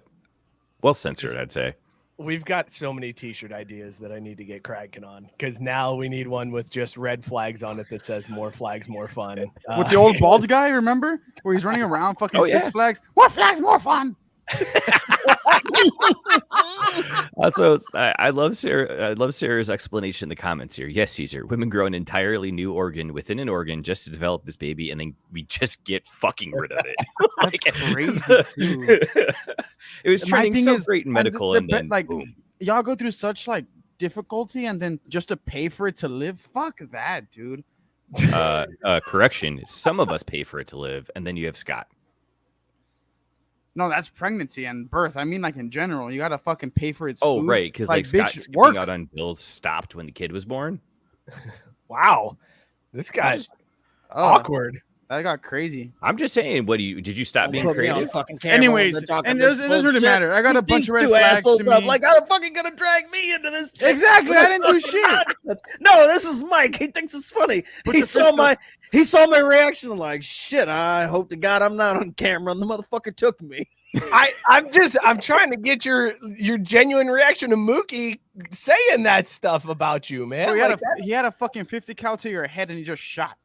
well censored, I'd say. We've got so many T-shirt ideas that I need to get cracking on, because now we need one with just red flags on it that says "More flags, more fun." With the old bald guy, remember, where he's running around fucking Six Flags. More flags, more fun. Also, I love Sarah. I love Sarah's explanation in the comments here. Yes, Caesar, women grow an entirely new organ within an organ just to develop this baby, and then we just get fucking rid of it. That's crazy too. It was My training thing so is, great in medical, and then like boom. y'all go through such like difficulty, and then just to pay for it to live. Fuck that, dude. Correction: some of us pay for it to live, and then you have Scott. No, that's pregnancy and birth. I mean, like in general, you gotta fucking pay for its Oh, food. right, because like Scott bitch, skipping work. out on bills stopped when the kid was born. Wow, this guy's Oh, awkward. that got crazy. I'm just saying. Did you stop being Put me on creative? fucking camera Anyways, when they're talking and this it doesn't really bullshit. matter. I got a bunch These of red two flags assholes to up, me. like, how the fucking gonna drag me into this? shit? Exactly, I didn't do shit. No, this is Mike. He thinks it's funny. He saw my reaction. Like, shit. I hope to God I'm not on camera. And the motherfucker took me. I'm trying to get your genuine reaction to Mookie saying that stuff about you, man. Bro, he had a fucking 50 cal to your head, and he just shot.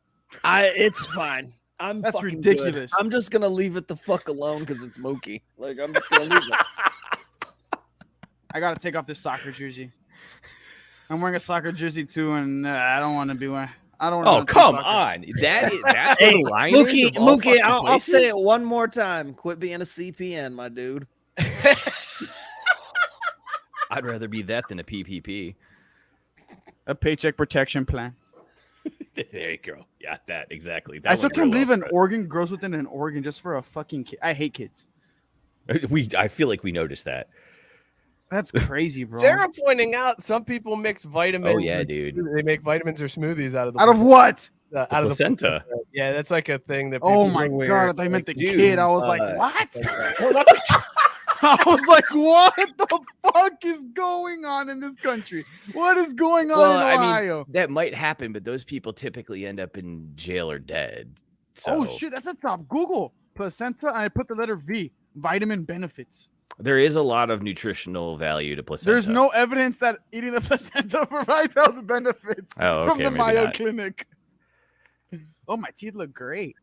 It's fine. That's fucking ridiculous. good. I'm just gonna leave it the fuck alone because it's Mookie. Like, I'm just gonna leave it. I gotta take off this soccer jersey. I'm wearing a soccer jersey too, and I don't want to be one. I don't. Oh, come on! That's where the line is. of all Mookie, fucking I'll say places? it one more time. Quit being a CPN, my dude. I'd rather be that than a PPP. A paycheck protection plan. There you go. Yeah, that exactly. I still can't believe an organ grows within an organ just for a fucking kid. I hate kids. I feel like we noticed that. That's crazy, bro. Sarah pointing out some people mix vitamins. Oh yeah, dude. They make vitamins or smoothies out of the Out of what? out The of placenta. The yeah, that's like a thing that. Oh people my do god! where I thought you meant the it's like, kid. dude, I was like, what? well, not the- I was like, what the fuck is going on in this country? What is going on in Ohio? that might happen, but those people typically end up in jail or dead. So. Oh shit, that's a top. Google placenta, and I put the letter V. Vitamin benefits. There is a lot of nutritional value to placenta. There's no evidence that eating the placenta provides health benefits from the Mayo Clinic. Oh, my teeth look great.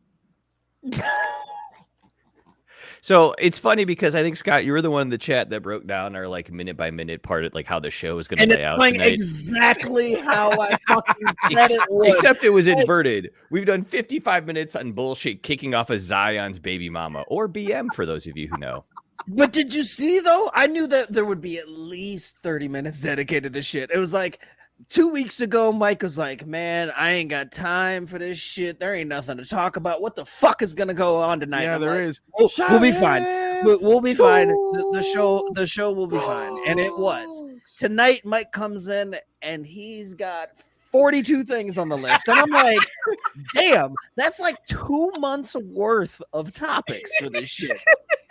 So it's funny because I think, Scott, you were the one in the chat that broke down our like minute by minute part of like how the show is going to play out tonight. Exactly how I fucking said it was. Except it was inverted. We've done 55 minutes on bullshit kicking off of Zion's baby mama, or BM for those of you who know. But did you see, though? I knew that there would be at least 30 minutes dedicated to shit. It was like 2 weeks ago, Mike was like, man, I ain't got time for this shit. There ain't nothing to talk about. What the fuck is going to go on tonight? Yeah, there is. We'll be fine. We'll be fine. The show will be fine. And it was. Tonight, Mike comes in, and he's got 42 things on the list. And I'm like, damn, that's like 2 months worth of topics for this shit.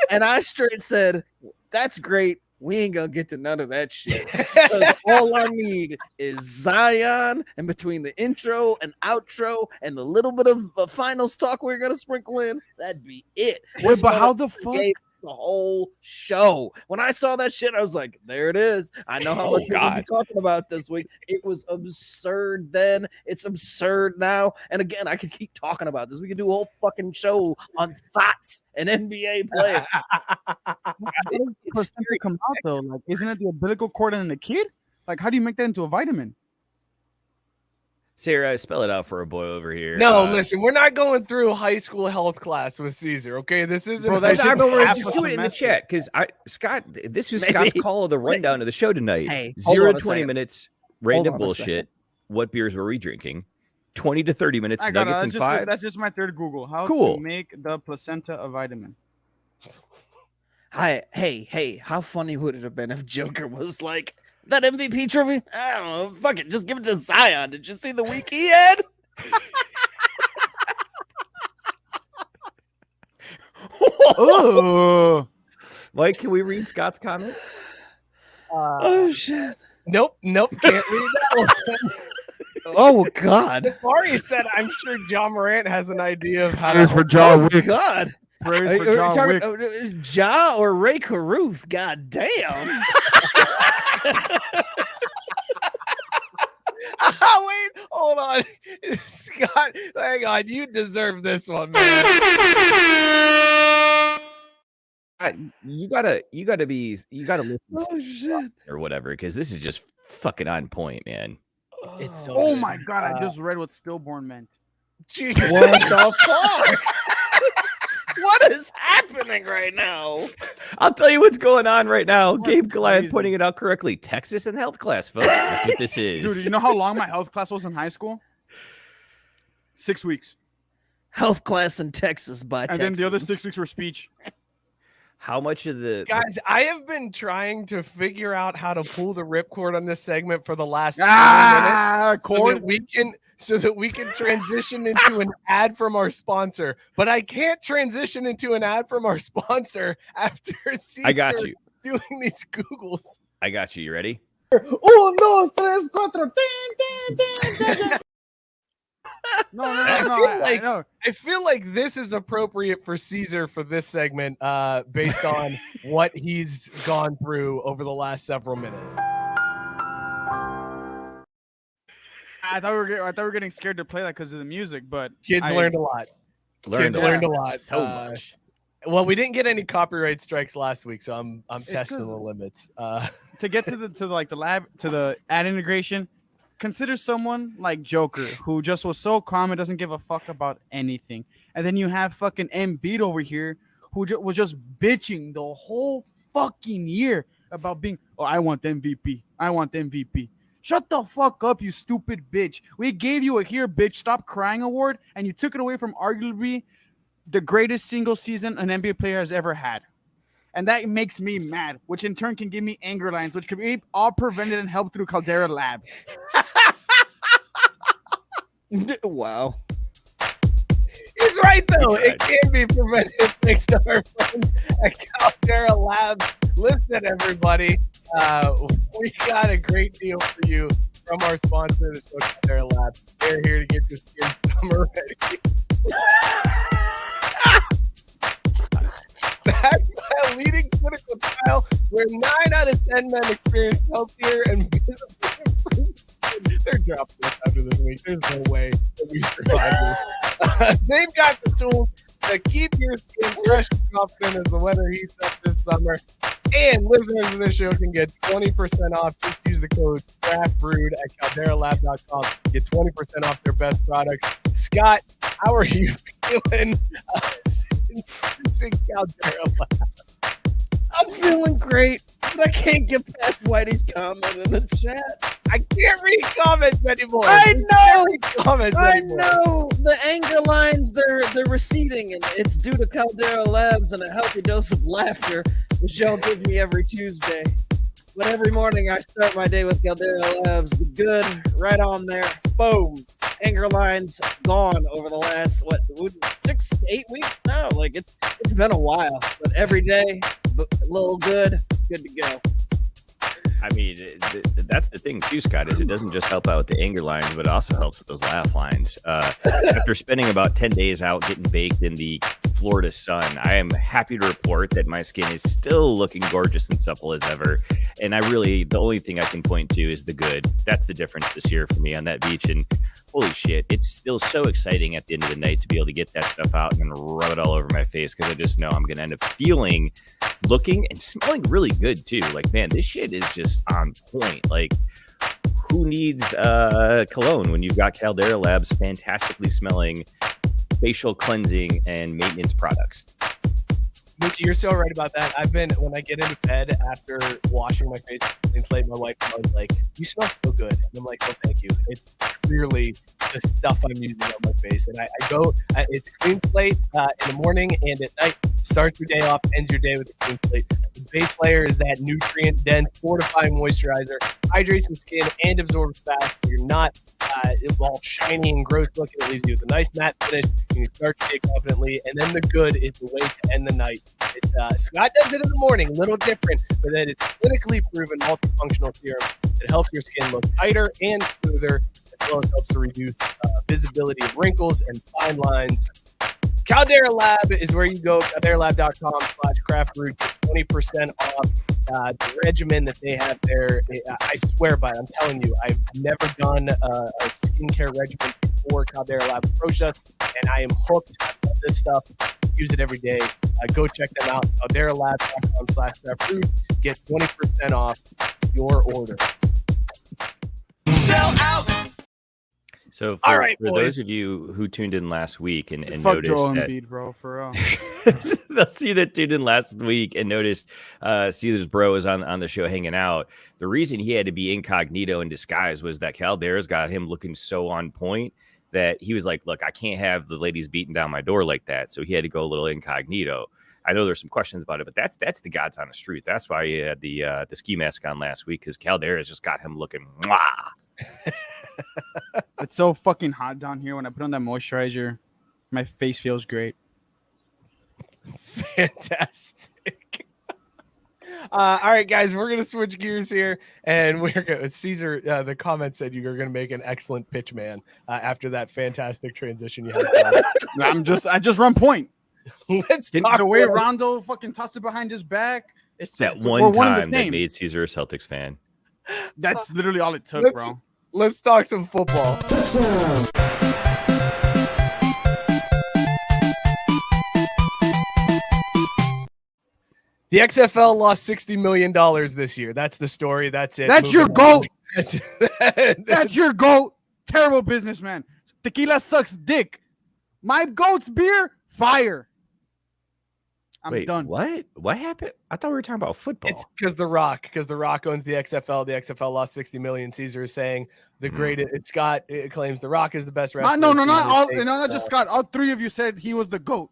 And I straight said, that's great. We ain't gonna get to none of that shit. Because all I need is Zion, and between the intro and outro and the little bit of finals talk we're gonna sprinkle in, that'd be it. Wait, but how the fuck? The whole show. When I saw that shit, I was like, there it is. I know how much we're gonna be talking about this week. It was absurd then. It's absurd now. And again, I could keep talking about this. We could do a whole fucking show on thoughts and NBA players. It's come out though. Like, isn't it the umbilical cord and the kid? Like, how do you make that into a vitamin? Sarah, spell it out for a boy over here. No, listen, we're not going through high school health class with Caesar, okay? This isn't. Bro, that's just do it in the chat because Scott. This was Scott's call of the rundown of the show tonight. Hey, 0 to 20 minutes, random bullshit. What beers were we drinking? 20 to 30 minutes, nuggets and five. That's just my third Google. How Cool. to make the placenta a vitamin. Hey, how funny would it have been if Joker was like, that MVP trophy? I don't know. Fuck it. Just give it to Zion. Did you see the week he had? Oh, Mike, can we read Scott's comment? Oh, shit. Nope, can't read that one. Oh, God. Mari said, I'm sure John Morant has an idea of how prayers to. for John Wick. God. Prayers for John Wick. Ja or Ray Caruth? God damn. Wait, hold on. Scott, hang on. You deserve this one, man. You gotta listen Oh, shit. or whatever because this is just fucking on point, man. It's so Oh good. my god, I just read what stillborn meant. Jesus. What the fuck? What is happening right now? I'll tell you what's going on right now. That's Gabe Goliath crazy. pointing it out correctly. Texas and health class, folks. That's what this is. Dude, you know how long my health class was in high school? 6 weeks. Health class in Texas by And then the other 6 weeks were speech. How much of the Guys, I have been trying to figure out how to pull the ripcord on this segment for the last 2 minutes. So that we can transition into an ad from our sponsor. But I can't transition into an ad from our sponsor after Caesar I got you. doing these Googles. I got you. You ready? 1, 2, 3, 4. Ding, ding, ding, ding. No. I feel like this is appropriate for Caesar for this segment, based on what he's gone through over the last several minutes. I thought we were getting scared to play that because of the music, but Kids learned a lot. Kids learned a lot. So much. Well, we didn't get any copyright strikes last week, so I'm It's testing 'cause- the limits. to get to the ad integration, consider someone like Joker who just was so calm and doesn't give a fuck about anything, and then you have fucking Embiid over here who was just bitching the whole fucking year about being, oh, I want the MVP. Shut the fuck up, you stupid bitch. We gave you a Here Bitch Stop Crying award, and you took it away from arguably the greatest single season an NBA player has ever had. And that makes me mad, which in turn can give me anger lines, which can be all prevented and helped through Caldera Lab. Wow. He's right, though. It can be prevented thanks to our friends at Caldera Labs. Listen, everybody, we got a great deal for you from our sponsor, the Caldera Labs. They're here to get your skin summer ready. Backed by a leading clinical trial where 9 out of 10 men experience healthier and visibly improved skin. They're dropping this after this week. There's no way that we survive this. They've got the tools to keep your skin fresh and confident as the weather heats up this summer. And listeners of this show can get 20% off. Just use the code CraftBrewed at CalderaLab.com. Get 20% off their best products. Scott, how are you feeling since Caldera Lab? I'm feeling great, but I can't get past Whitey's comment in the chat. I can't read comments anymore. I know. I Anymore. know. The anger lines, they're receding, and it's due to Caldera Labs and a healthy dose of laughter, which y'all give me every Tuesday. But every morning I start my day with Caldera Labs. The good, right on there. Boom. Anger lines gone over the last, 6 to 8 weeks now? Like, it's been a while. But every day, a little good to go. I mean, that's the thing too, Scott, is it doesn't just help out with the anger lines, but it also helps with those laugh lines. After spending about 10 days out getting baked in the Florida sun, I am happy to report that my skin is still looking gorgeous and supple as ever. And the only thing I can point to is the good. That's the difference this year for me on that beach. And holy shit, it's still so exciting at the end of the night to be able to get that stuff out and then rub it all over my face, because I just know I'm going to end up looking and smelling really good too. Like, man, this shit is just on point. Like, who needs cologne when you've got Caldera Labs fantastically smelling facial cleansing and maintenance products? Mookie, you're so right about that. When I get into bed after washing my face clean slate, my wife is like, "You smell so good." And I'm like, "Oh, thank you." It's clearly the stuff I'm using on my face. And I go, it's clean slate in the morning and at night. Starts your day off, ends your day with a clean slate. The base layer is that nutrient-dense, fortifying moisturizer, hydrates the skin and absorbs fast. So you're not all shiny and gross looking. It leaves you with a nice matte finish. You can start your day confidently. And then the good is the way to end the night. Scott does it in the morning, a little different, but then it's clinically proven multifunctional serum that helps your skin look tighter and smoother, as well as helps to reduce visibility of wrinkles and fine lines. Caldera Lab is where you go. CalderaLab.com/craftbrewed. 20% off the regimen that they have there. I swear by it. I'm telling you, I've never done a skincare regimen before Caldera Lab approached us, and I am hooked. I love this stuff. Use it every day. Go check them out. CalderaLab.com/craftbrewed. Get 20% off your order. Sell out. So All right, for boys. those of you who tuned in last week and Fuck noticed Joel that, Embiid, bro, for real. they'll see that tuned in last week and noticed Caesar's bro was on the show hanging out. The reason he had to be incognito in disguise was that Caldera's got him looking so on point that he was like, look, I can't have the ladies beating down my door like that. So he had to go a little incognito. I know there's some questions about it, but that's the God's honest truth. That's why he had the ski mask on last week, because Caldera's just got him looking mwah. It's so fucking hot down here. When I put on that moisturizer, my face feels great. Fantastic. All right, guys, we're gonna switch gears here, and we're gonna. Caesar, the comment said you were gonna make an excellent pitch man after that fantastic transition you had. I just run point. Let's talk The way about- Rondo fucking tossed it behind his back. It's That we're one one and the time that same. made Caesar a Celtics fan. That's literally all it took, Let's- bro. Let's talk some football. The XFL lost $60 million this year. That's the story. That's it. That's your Moving on. goat. That's your goat. Terrible businessman. Tequila sucks dick. My goat's beer, fire. I'm Wait, done. What? What happened? I thought we were talking about football. It's because The Rock owns the XFL. The XFL lost $60 million. Caesar is saying the greatest. Scott claims The Rock is the best wrestler. Not just Scott. All three of you said he was the goat.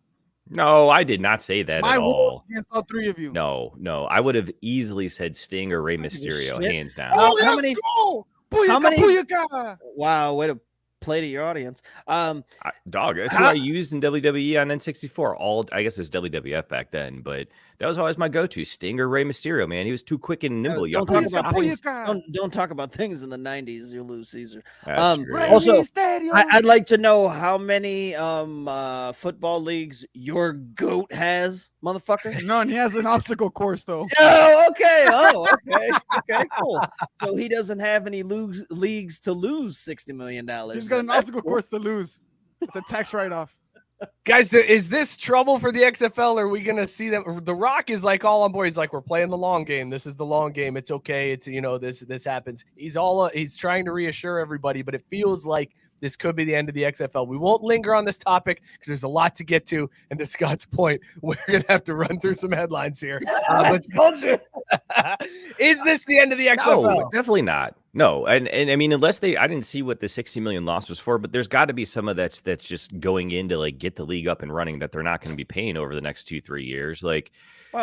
No, I did not say that My at war all. against all three of you. No, I would have easily said Sting or Rey Mysterio, shit. hands down. Oh, How let's many- go. how Booyaka, many- booyaka. Wow, way to play to your audience. Dog, that's who I used in WWE on N64. I guess it was WWF back then, but that was always my go-to. Sting or Rey Mysterio, man. He was too quick and nimble. Don't talk about things in the 90s. You lose Caesar. Also, I'd like to know how many football leagues your goat has, motherfucker. None. He has an obstacle course though. Oh, okay. Okay, cool. So he doesn't have any leagues to lose $60 million. He's got an obstacle course to lose. It's a tax write-off. Guys, is this trouble for the XFL? Or are we going to see them? The Rock is like all on board. He's like, we're playing the long game. This is the long game. It's okay. It's, this happens. He's trying to reassure everybody, but it feels like this could be the end of the XFL. We won't linger on this topic because there's a lot to get to. And to Scott's point, we're going to have to run through some headlines here. Is this the end of the XFL? No, definitely not. No, and I mean, I didn't see what the 60 million loss was for, but there's got to be some of that's just going in to like get the league up and running that they're not going to be paying over the next 2-3 years. Like,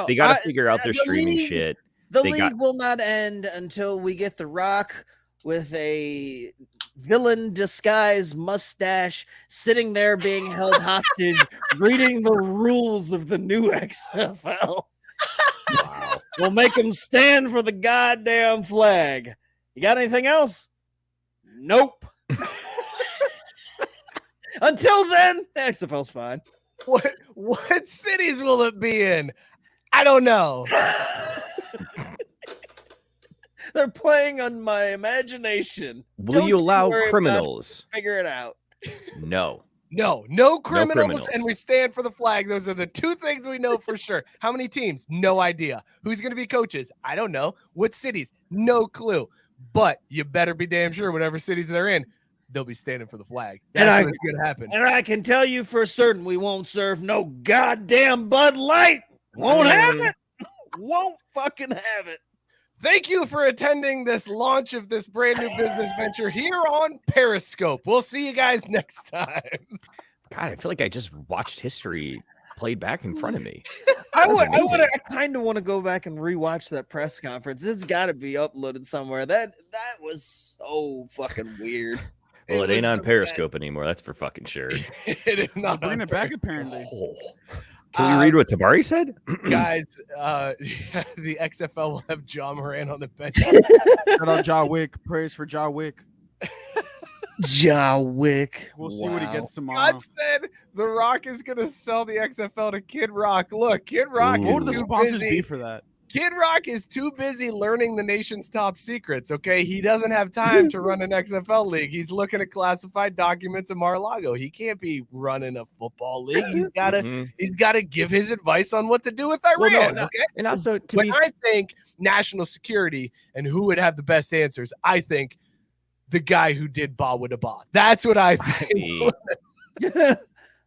they got to figure out their streaming shit. The league will not end until we get The Rock with a villain disguise mustache sitting there being held hostage, reading the rules of the new XFL. Wow. We'll make him stand for the goddamn flag. You got anything else? Nope. Until then, the XFL's fine. What cities will it be in? I don't know. They're playing on my imagination. Will you allow criminals? Figure it out. No. No criminals, and we stand for the flag. Those are the two things we know for sure. How many teams? No idea. Who's going to be coaches? I don't know. What cities? No clue. But you better be damn sure whatever cities they're in, they'll be standing for the flag. That's what's going to happen. And I can tell you for certain we won't serve no goddamn Bud Light. Won't have it. Won't fucking have it. Thank you for attending this launch of this brand new business venture here on Periscope. We'll see you guys next time. God, I feel like I just watched history played back in front of me. I kind of want to go back and rewatch that press conference. It's got to be uploaded somewhere. That was so fucking weird. Well, it ain't on Periscope anymore. That's for fucking sure. It is not. Bring it back, apparently. Can we read what Tabari said? Guys, the XFL will have John Moran on the bench. Shout out Ja Wick. Praise for Ja Wick. Ja Wick. We'll see what he gets tomorrow. God said The Rock is going to sell the XFL to Kid Rock. Look, Kid Rock What would the sponsors be for that? Kid Rock is too busy learning the nation's top secrets, okay? He doesn't have time to run an XFL league. He's looking at classified documents in Mar-a-Lago. He can't be running a football league. He's got to give his advice on what to do with Iran, okay? And also, I think national security and who would have the best answers, I think the guy who did Ba with a Ba. That's what I think.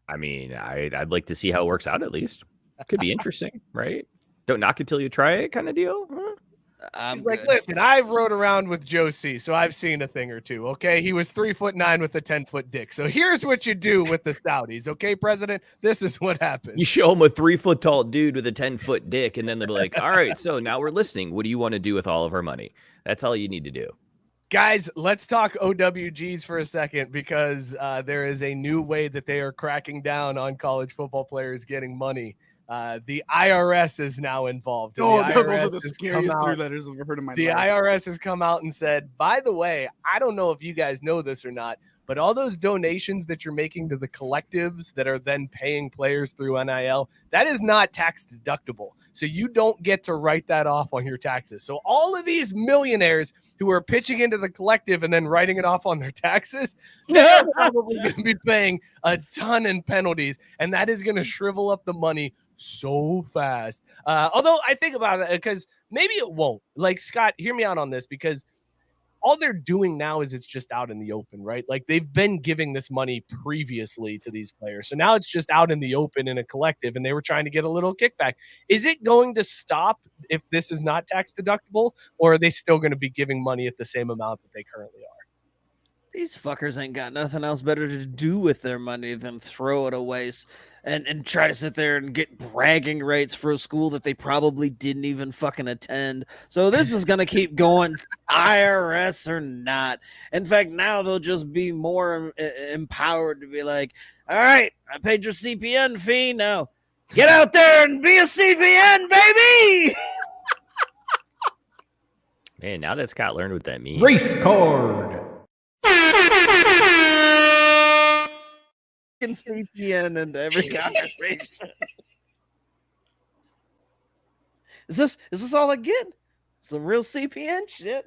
I mean, I'd like to see how it works out at least. Could be interesting, right? Don't knock it till you try it kind of deal. Huh? He's like, listen, I've rode around with Joe C, so I've seen a thing or two, okay? He was 3'9" with a 10-foot dick. So here's what you do with the Saudis, okay, President? This is what happens. You show them a 3-foot tall dude with a 10-foot dick, and then they'll be like, all right, so now we're listening. What do you want to do with all of our money? That's all you need to do. Guys, let's talk OWGs for a second because there is a new way that they are cracking down on college football players getting money. The IRS is now involved. Those are the scariest 3 letters I've ever heard in my life. The IRS has come out and said, by the way, I don't know if you guys know this or not, but all those donations that you're making to the collectives that are then paying players through NIL, that is not tax deductible. So you don't get to write that off on your taxes. So all of these millionaires who are pitching into the collective and then writing it off on their taxes, they're probably going to be paying a ton in penalties, and that is going to shrivel up the money so fast. Although I think about it because maybe it won't. Like, Scott, hear me out on this, because all they're doing now is it's just out in the open, right? Like, they've been giving this money previously to these players. So now it's just out in the open in a collective, and they were trying to get a little kickback. Is it going to stop if this is not tax deductible, or are they still going to be giving money at the same amount that they currently are? These fuckers ain't got nothing else better to do with their money than throw it away and try to sit there and get bragging rights for a school that they probably didn't even fucking attend. So this is going to keep going, IRS or not. In fact, now they'll just be more empowered to be like, all right, I paid your CPN fee. Now get out there and be a CPN, baby. Man, now that Scott learned what that means. Race card. CPN into every conversation. Is this all I get? Some real CPN shit.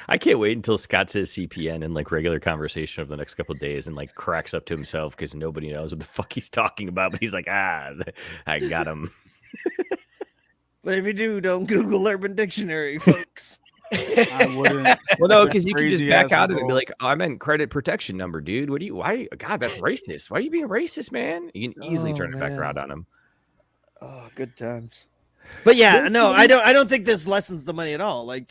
I can't wait until Scott says CPN in like regular conversation over the next couple of days and like cracks up to himself because nobody knows what the fuck he's talking about. But he's like, I got him. But if you do, don't Google Urban Dictionary, folks. I wouldn't. Well, no, because you can just back crazy-ass out of it and be result. like, oh, I meant credit protection number, dude. Why? God, that's racist. Why are you being racist, man? You can easily turn it back around on him. Oh, good times. But yeah, no, I don't think this lessens the money at all. Like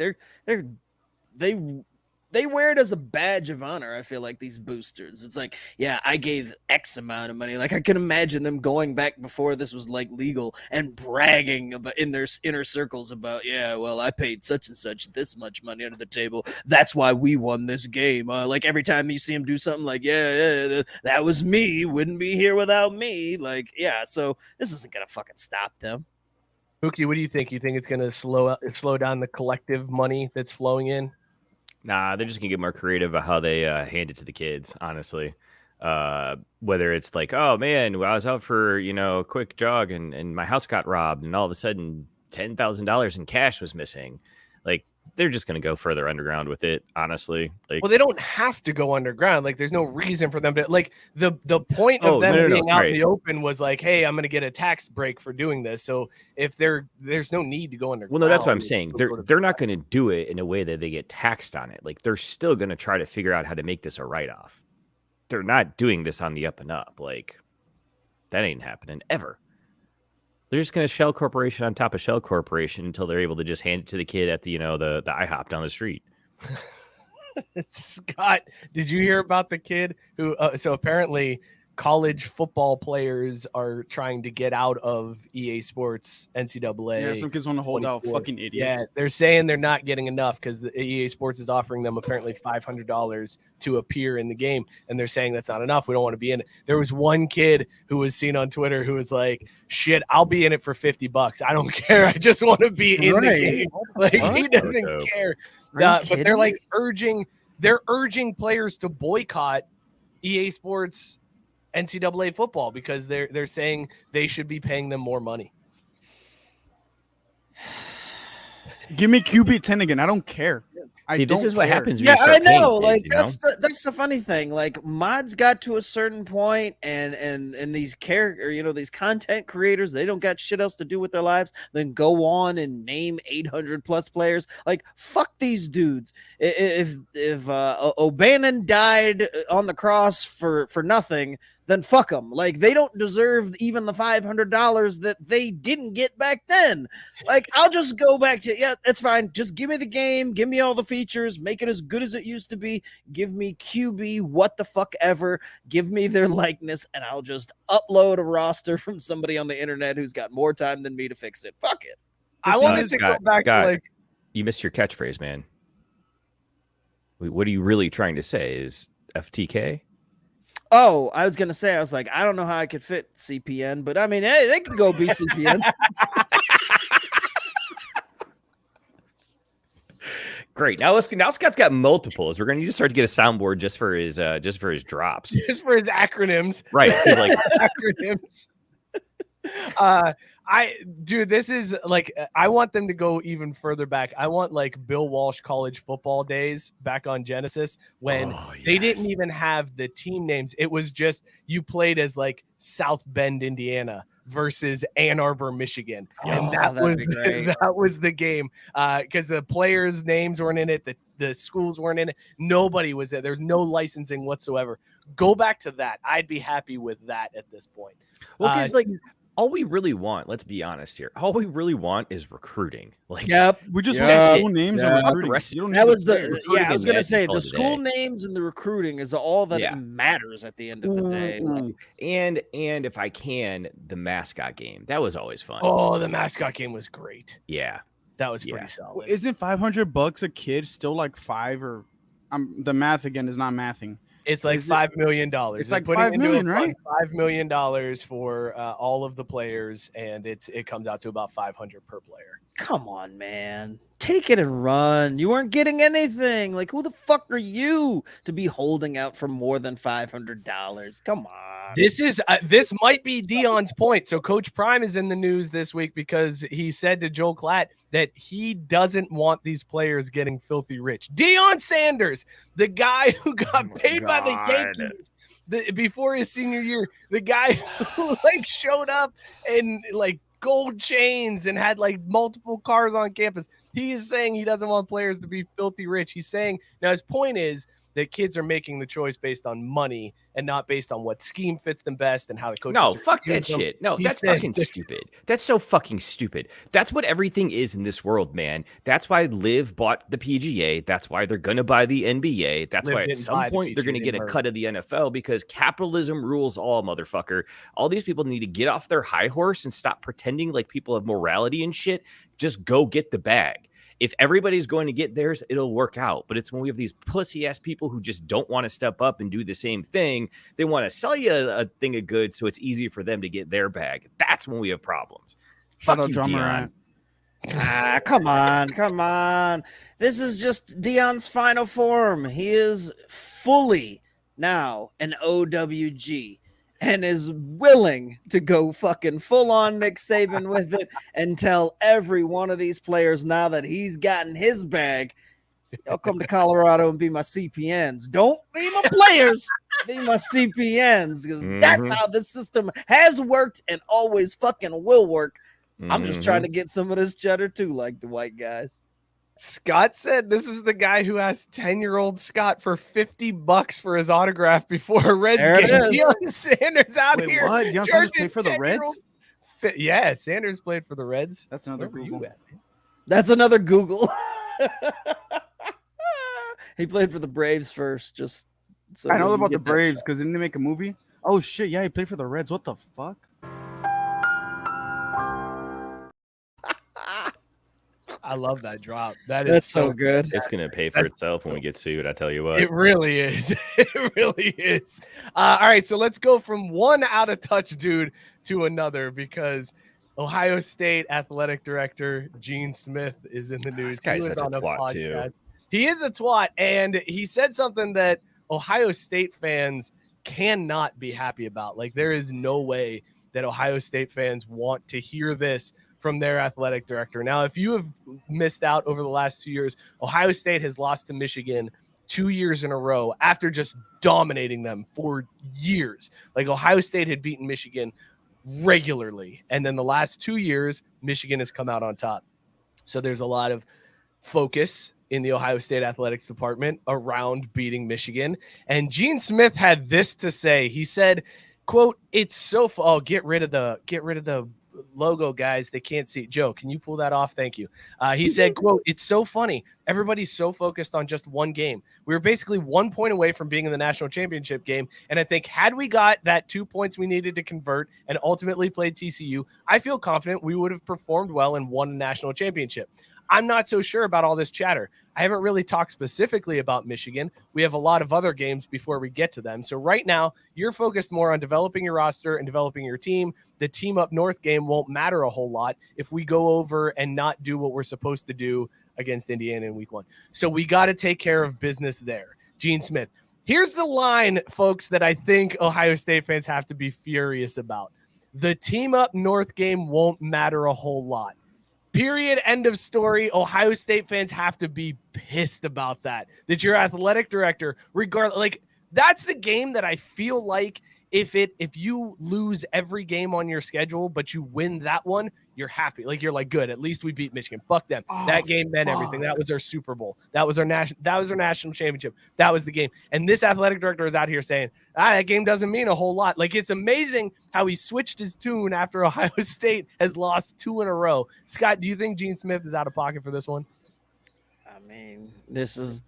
they wear it as a badge of honor. I feel like these boosters. It's like, yeah, I gave X amount of money. Like I can imagine them going back before this was like legal and bragging about in their inner circles about, yeah, well, I paid such and such this much money under the table. That's why we won this game. Like every time you see them do something like, yeah, that was me. Wouldn't be here without me. Like, yeah. So this isn't gonna fucking stop them. Mookie, what do you think? You think it's going to slow down the collective money that's flowing in? Nah, they're just gonna get more creative about how they hand it to the kids. Honestly, whether it's like, oh man, I was out for a quick jog and my house got robbed, and all of a sudden $10,000 in cash was missing. Like they're just gonna go further underground with it. Honestly, like, Well, they don't have to go underground. Like, there's no reason for them to. Like, the point of them being out in the open was like, hey, I'm going to get a tax break for doing this. So if there's no need to go underground. well, no, that's what I'm saying. They're not going to do it in a way that they get taxed on it. Like they're still going to try to figure out how to make this a write-off. They're not doing this on the up and up. Like that ain't happening ever. They're just going to shell corporation on top of shell corporation until they're able to just hand it to the kid at the the IHOP down the street. Scott, did you hear about the kid who? So apparently, college football players are trying to get out of EA Sports NCAA. Yeah, some kids want to hold out. 24. Fucking idiots. Yeah, they're saying they're not getting enough because the EA Sports is offering them apparently $500 to appear in the game, and they're saying that's not enough. We don't want to be in it. There was one kid who was seen on Twitter who was like, "Shit, I'll be in it for $50. I don't care. I just want to be in the game." Like he doesn't care. But they're like urging players to boycott EA Sports NCAA football because they're saying they should be paying them more money. Give me QB 10 again. I don't care. See, this is what happens. When Yeah, you start I know. paying Like kids, that's the funny thing. Like mods got to a certain point, and these character, these content creators, they don't got shit else to do with their lives than go on and name 800 plus players. Like fuck these dudes. If O'Bannon died on the cross for nothing, then fuck them. Like they don't deserve even the $500 that they didn't get back then. Like I'll just go back to, yeah, it's fine. Just give me the game, give me all the features, make it as good as it used to be. Give me QB, what the fuck ever. Give me their likeness, and I'll just upload a roster from somebody on the internet who's got more time than me to fix it. Fuck it. I wanted to go back to like, you missed your catchphrase, man. What are you really trying to say? Is FTK? Oh, I was gonna say, I was like, I don't know how I could fit CPN, but I mean, hey, they could go be CPNs. Great. Now Scott's got multiples. We're gonna need to start to get a soundboard just for his drops. just for his acronyms. Right. He's like acronyms. This is like, I want them to go even further back. I want like Bill Walsh college football days back on Genesis when they didn't even have the team names. It was just you played as like South Bend, Indiana versus Ann Arbor, Michigan. And that was the game because the players' names weren't in it. The schools weren't in it. Nobody was there. There's no licensing whatsoever. Go back to that. I'd be happy with that at this point. Well, because like all we really want, let's be honest here, all we really want is recruiting. Like, Yep. We just Yeah. want school names and Yeah. recruiting. Rest- You don't need That the was the players. recruiting I was and gonna that's say all the the school day. names and the recruiting is all that Yeah. matters at the end of the day. Like, Ooh. And if I can, the mascot game. That was always fun. Oh, the mascot game was great. Yeah. That was Yeah. pretty solid. Isn't $500 a kid still like five or? The math again is not mathing. It's like Is it- $5 million. It's They're like putting $5 into a million, fund right? $5 million for all of the players, and it comes out to about $500 per player. come on, man. Take it and run. You weren't getting anything. Like, who the fuck are you to be holding out for more than $500? Come on. This might be Deion's point. So Coach Prime is in the news this week because he said to Joel Klatt that he doesn't want these players getting filthy rich. Deion Sanders, the guy who got paid by the Yankees before his senior year, the guy who like showed up and like gold chains and had like multiple cars on campus. He is saying he doesn't want players to be filthy rich. He's saying now his point is that kids are making the choice based on money and not based on what scheme fits them best and how the coaches. No, are fuck that using them. shit. No, He that's said fucking that- stupid. That's so fucking stupid. That's what everything is in this world, man. That's why Liv bought the PGA. That's why they're gonna buy the NBA. That's Liv why at didn't some buy the point they're PGA, gonna get they a merged. cut of the NFL because capitalism rules all, motherfucker. All these people need to get off their high horse and stop pretending like people have morality and shit. Just go get the bag. If everybody's going to get theirs, it'll work out. But it's when we have these pussy ass people who just don't want to step up and do the same thing. They want to sell you a thing of goods so it's easy for them to get their bag. That's when we have problems. Shout Fuck out you, John Deion. Morant. Come on. This is just Deion's final form. He is fully now an OWG and is willing to go fucking full on Nick Saban with it and tell every one of these players now that he's gotten his bag, y'all come to Colorado and be my CPNs. Don't be my players, be my CPNs, because that's Mhm. how the system has worked and always fucking will work. I'm just Mhm. trying to get some of this cheddar too, like the white guys. Scott said this is the guy who asked 10-year-old Scott for $50 for his autograph before a Reds There it game. is. Deion Sanders out Wait, here. what? Deion Sanders charging played for the 10-year-old Reds? Yeah, Sanders played for the Reds. That's another Where were Google. you at, man? That's another Google. He played for the Braves first, just so I know you about the get that Braves shot. because didn't they make a movie? Oh shit, yeah, he played for the Reds. What the fuck? I love that drop. That is That's so good. It's going to pay for That's itself when we get sued, I tell you what. It really is. It really is. All right, so let's go from one out of touch dude to another because Ohio State athletic director Gene Smith is in the news. This guy's He was such a on a twat, too. podcast. He is a twat, and he said something that Ohio State fans cannot be happy about. Like, there is no way that Ohio State fans want to hear this from their athletic director. Now, if you have missed out over the last 2 years, Ohio State has lost to Michigan 2 years in a row after just dominating them for years. Like, Ohio State had beaten Michigan regularly, and then the last 2 years, Michigan has come out on top. So there's a lot of focus in the Ohio State athletics department around beating Michigan. And Gene Smith had this to say. He said, quote, "It's so get rid of the logo, guys. They can't see it." Joe, can you pull that off? Thank you. He said, quote, "It's so funny. Everybody's so focused on just one game. We were basically 1 point away from being in the national championship game. And I think had we got that 2 points we needed to convert and ultimately played TCU, I feel confident we would have performed well and won a national championship. I'm not so sure about all this chatter. I haven't really talked specifically about Michigan. We have a lot of other games before we get to them. So right now, you're focused more on developing your roster and developing your team. The team up north game won't matter a whole lot if we go over and not do what we're supposed to do against Indiana in week 1. So we got to take care of business there." Gene Smith. Here's the line, folks, that I think Ohio State fans have to be furious about. The team up north game won't matter a whole lot. Period. End of story. Ohio State fans have to be pissed about that. That your athletic director, regardless, like that's the game that I feel like if you lose every game on your schedule, but you win that one, you're happy. Like you're like, good. At least we beat Michigan. Fuck them. That game meant everything. That was our Super Bowl. That was our national championship. That was the game. And this athletic director is out here saying, that game doesn't mean a whole lot. Like it's amazing how he switched his tune after Ohio State has lost 2 in a row. Scott, do you think Gene Smith is out of pocket for this one? I mean, this is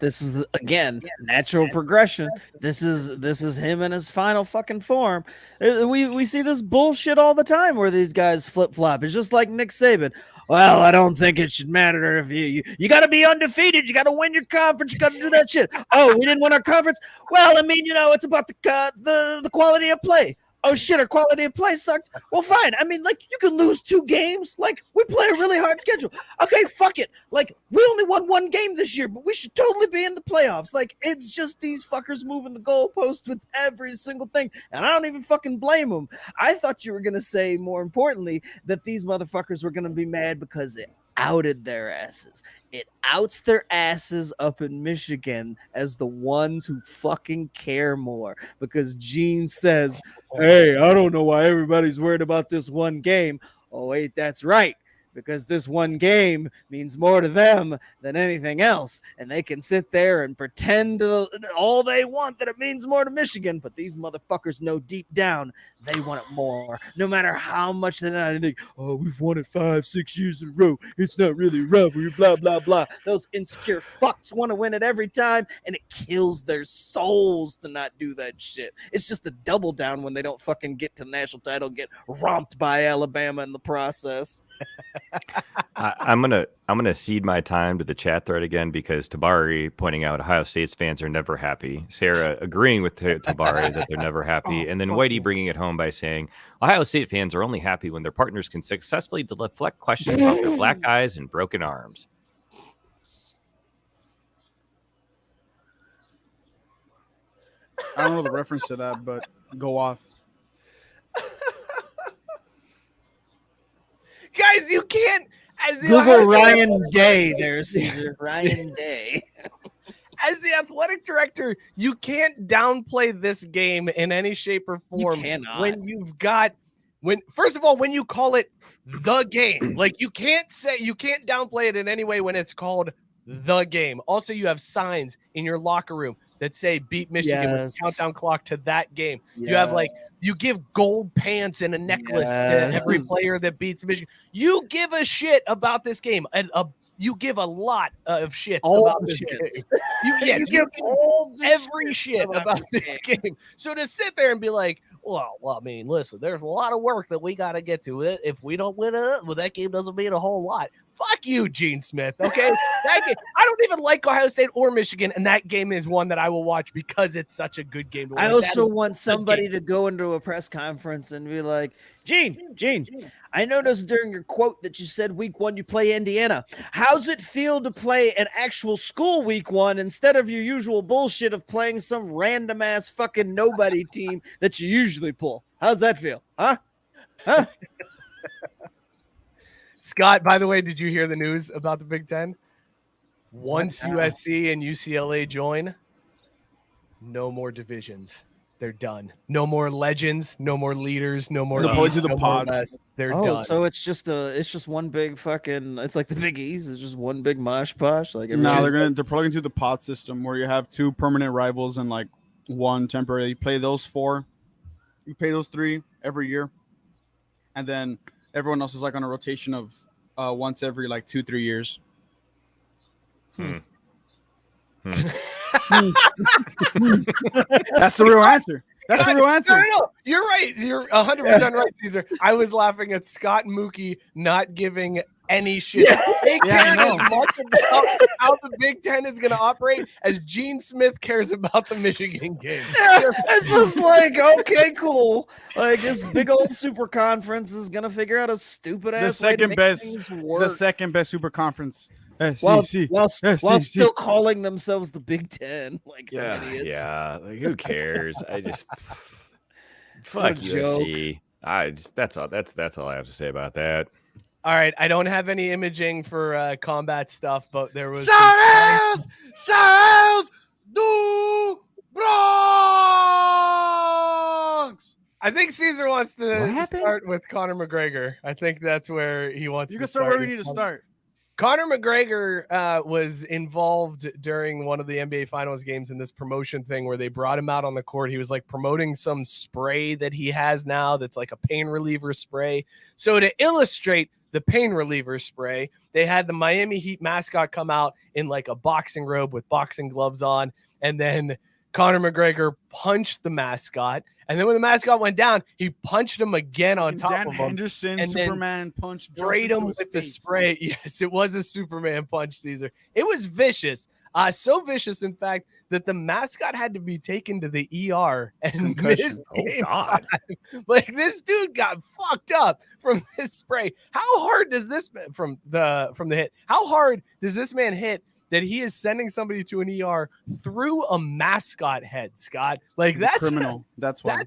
again natural progression. This is him in his final fucking form. We see this bullshit all the time where these guys flip flop. It's just like Nick Saban. Well, I don't think it should matter if you got to be undefeated. You got to win your conference. You got to do that shit. Oh, we didn't win our conference. Well, I mean, it's about the quality of play. Oh shit, our quality of play sucked. Well, fine. I mean, like, you can lose 2 games. Like, we play a really hard schedule. Okay, fuck it. Like, we only won 1 game this year, but we should totally be in the playoffs. Like, it's just these fuckers moving the goalposts with every single thing. And I don't even fucking blame them. I thought you were going to say, more importantly, that these motherfuckers were going to be mad because it outed their asses. It outs their asses up in Michigan as the ones who fucking care more, because Gene says, hey, I don't know why everybody's worried about this one game. Oh, wait, that's right. Because this one game means more to them than anything else. And they can sit there and pretend all they want that it means more to Michigan. But these motherfuckers know deep down they want it more. No matter how much they're not think, oh, we've won it 5-6 years in a row. It's not really rough. Blah, blah, blah. Those insecure fucks want to win it every time. And it kills their souls to not do that shit. It's just a double down when they don't fucking get to the national title, get romped by Alabama in the process. I'm gonna cede my time to the chat thread again, because Tabari pointing out Ohio State's fans are never happy. Sarah agreeing with Tabari that they're never happy, and then Whitey bringing it home by saying Ohio State fans are only happy when their partners can successfully deflect questions about their black eyes and broken arms. I don't know the reference to that, but go off. Guys, you can't. As the Google Ryan Day there, Caesar. Ryan Day. As the athletic director, you can't downplay this game in any shape or form. You cannot. First of all, when you call it the game, like you can't downplay it in any way when it's called the game. Also, you have signs in your locker room that say beat Michigan with a countdown clock to that game. Yes. You have you give gold pants and a necklace to every player that beats Michigan. You give a shit about this game, and you give a lot of shits about this game. You give all every shit about this game. So to sit there and be like, well, I mean, listen, there's a lot of work that we got to get to. If we don't win that game doesn't mean a whole lot. Fuck you, Gene Smith. Okay, that game, I don't even like Ohio State or Michigan, and that game is one that I will watch because it's such a good game to watch. I also want somebody to go into a press conference and be like, Gene, I noticed during your quote that you said week 1 you play Indiana. How's it feel to play an actual school week 1 instead of your usual bullshit of playing some random ass fucking nobody team that you usually pull? How's that feel? Huh? Scott, by the way, did you hear the news about the Big Ten? Once USC and UCLA join, no more divisions. They're done. No more legends, no more leaders, no more points of the no pods. more West. They're done. So it's just one big fucking. It's like the Big East. It's just one big mosh posh. Like No, they're probably gonna do the pod system where you have 2 permanent rivals and 1 temporary. You play those 4, you play those 3 every year, and then everyone else is on a rotation of once every 2-3 years. That's the real answer. That's the real answer. No. You're right. You're 100% right, Caesar. I was laughing at Scott and Mookie not giving any shit. They care as much about how the Big Ten is going to operate as Gene Smith cares about the Michigan game. It's just okay, cool. This big old super conference is going to figure out a stupid ass The second best super conference. While still calling themselves the Big Ten, some idiots. Yeah. Who cares? I just fuck USC. That's all. That's all I have to say about that. All right, I don't have any imaging for combat stuff, but there was Charles do Bronx. I think Caesar wants What to happened? start with Connor McGregor. I think that's where he wants You to can start where we need to start. Connor McGregor was involved during one of the NBA Finals games in this promotion thing where they brought him out on the court. He was like promoting some spray that he has now that's like a pain reliever spray. So to illustrate the pain reliever spray, they had the Miami Heat mascot come out in like a boxing robe with boxing gloves on, and then Connor McGregor punched the mascot. And then when the mascot went down, he punched him again on top Dan of him. Henderson, and Superman punch, sprayed him with the spray. Yes, it was a Superman punch, Caesar. It was vicious. So vicious, in fact, that the mascot had to be taken to the ER and missed game 5. Like, this dude got fucked up from this spray. How hard does this from the hit? How hard does this man hit that he is sending somebody to an ER through a mascot head, Scott? Like, that's criminal. That's why.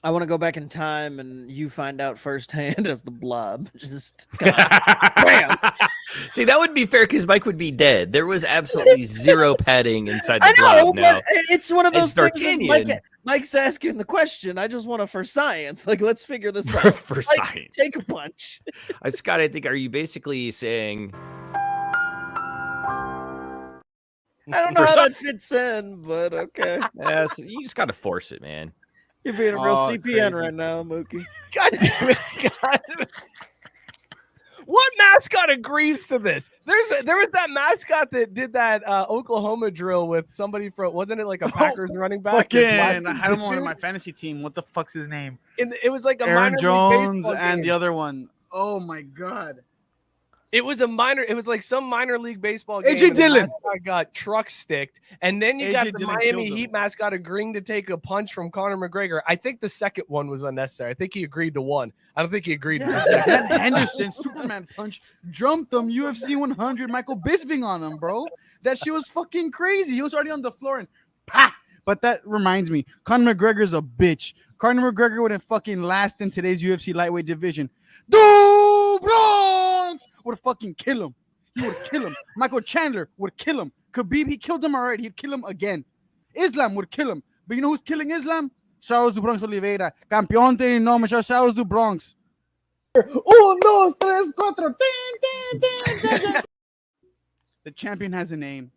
I want to go back in time and you find out firsthand as the blob. Just bam. See, that would be fair because Mike would be dead. There was absolutely zero padding inside the I know, blob. No. but it's one of those things. D'Artagnan. Mike's asking the question. I just want to for science. Like, let's figure this out. For Mike, science. take a punch. Scott, I think, are you basically saying... I don't know how that fits in, but okay. Yeah, so you just got to force it, man. You're being a real CPN crazy. right now, Mookie. God damn it, God. What mascot agrees to this? There was that mascot that did that Oklahoma drill with somebody from, wasn't it like a Packers running back? Fucking, I had him on my fantasy team. What the fuck's his name? It was like a Aaron minor Jones league baseball and game. the other one. Oh my god. It was like some minor league baseball game. AJ and the Dillon mascot got truck sticked, and then you AJ got the Dillon Miami killed him. Heat mascot agreeing to take a punch from Connor McGregor. I think the second one was unnecessary. I think he agreed to one. I don't think he agreed to the second. Dan Henderson, Superman punch, jumped him, UFC 100, Michael Bisping on him, bro. That shit was fucking crazy. He was already on the floor and pa! But that reminds me, Conor McGregor's a bitch. Conor McGregor wouldn't fucking last in today's UFC lightweight division. Do Bronx would fucking kill him. He would kill him. Michael Chandler would kill him. Khabib, he killed him already. He'd kill him again. Islam would kill him. But you know who's killing Islam? Charles do Bronx Oliveira. Campeón de nombre, Charles do Bronx. 1, 2, 3, 4. The champion has a name.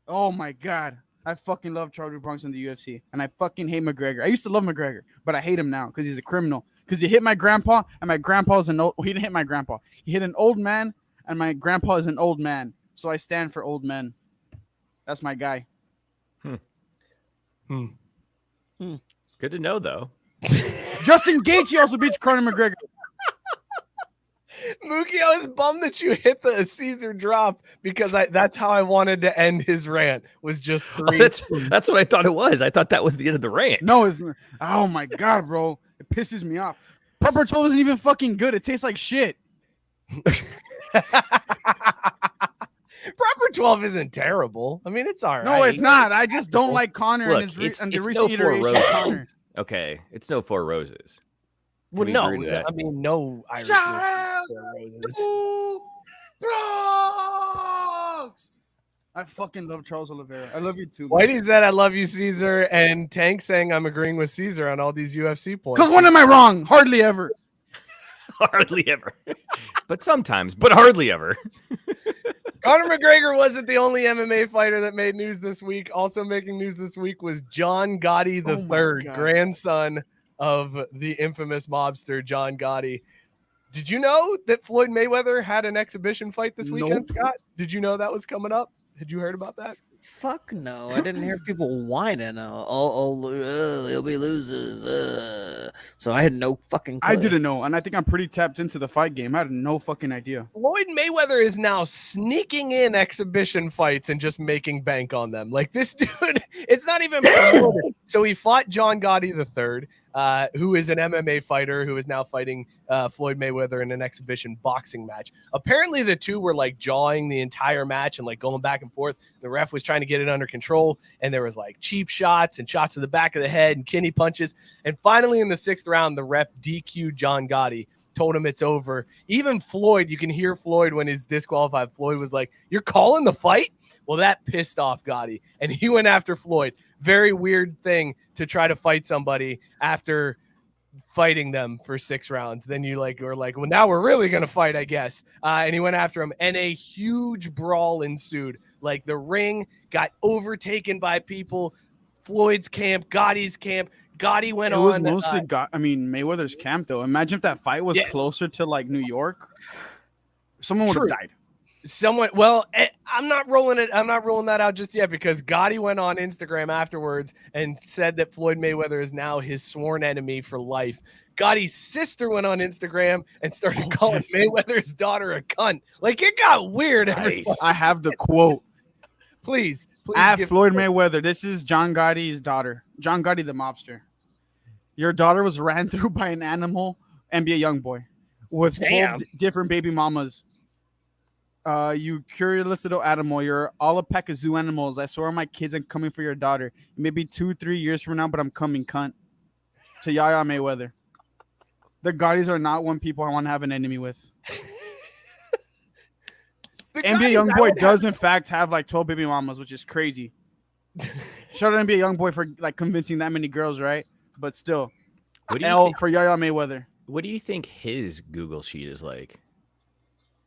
Oh my god. I fucking love Charles Bronx in the UFC. And I fucking hate McGregor. I used to love McGregor, but I hate him now because he's a criminal. Because he hit my grandpa, and my grandpa's an old... Well, he didn't hit my grandpa. He hit an old man, and my grandpa is an old man. So I stand for old men. That's my guy. Good to know, though. Justin Gaethje also beats Conor McGregor. Mookie, I was bummed that you hit the Caesar drop because that's how I wanted to end his rant, was just 3. That's what I thought it was. I thought that was the end of the rant. No, it's not. Oh my god, bro. It pisses me off. Proper 12 isn't even fucking good. It tastes like shit. Proper 12 isn't terrible. I mean, it's all right. No, it's not. I just don't like Conor Look, and his it's and the no recent Four iteration of Roses. Connor. Okay, it's no Four Roses. Well, we no, agree to that? I mean, no Irish. Shout out roses. to Bronx! I fucking love Charles Oliveira. I love you too. man. Whitey said, I love you, Caesar. And Tank saying, I'm agreeing with Caesar on all these UFC points. Because when am I wrong? Hardly ever. Hardly ever. But sometimes, but hardly ever. Conor McGregor wasn't the only MMA fighter that made news this week. Also making news this week was John Gotti Oh my III, God. grandson of the infamous mobster John Gotti. Did you know that Floyd Mayweather had an exhibition fight this weekend, Nope. Scott? Did you know that was coming up? Had you heard about that? Fuck no. I didn't hear people whining. He'll be loses. So I had no fucking clue. I didn't know, and I think I'm pretty tapped into the fight game. I had no fucking idea. Floyd Mayweather is now sneaking in exhibition fights and just making bank on them. Like, this dude, it's not even promoted. So he fought John Gotti III, who is an MMA fighter who is now fighting Floyd Mayweather in an exhibition boxing match. Apparently the two were like jawing the entire match and like going back and forth. The ref was trying to get it under control, and there was like cheap shots and shots to the back of the head and kidney punches. And finally in the 6th round, the ref DQ'd John Gotti, told him it's over. Even Floyd, you can hear Floyd when he's disqualified. Floyd was like, "You're calling the fight?" Well, that pissed off Gotti, and he went after Floyd. Very weird thing to try to fight somebody after fighting them for 6 rounds. Then you were like, well, now we're really going to fight, I guess. And he went after him, and a huge brawl ensued. Like, the ring got overtaken by people. Floyd's camp, Gotti's camp. Gotti went on. It was mostly Mayweather's camp, though. Imagine if that fight was closer to like New York. Someone would have died. I'm not rolling that out just yet, because Gotti went on Instagram afterwards and said that Floyd Mayweather is now his sworn enemy for life. Gotti's sister went on Instagram and started calling Mayweather's daughter a cunt. Like, it got weird. Nice. I have the quote. Please At Floyd Mayweather, this is John Gotti's daughter. John Gotti, the mobster. Your daughter was ran through by an animal, NBA YoungBoy, with 12 different baby mamas. You curious little animal. You're all a pack of zoo animals. I swear my kids are coming for your daughter. Maybe 2-3 years from now, but I'm coming, cunt. To Yaya Mayweather. The Gottis are not one people I want to have an enemy with. NBA YoungBoy does in fact have like 12 baby mamas, which is crazy. Shout out NBA YoungBoy for like convincing that many girls, right? But still, for Yaya Mayweather. What do you think his Google sheet is like?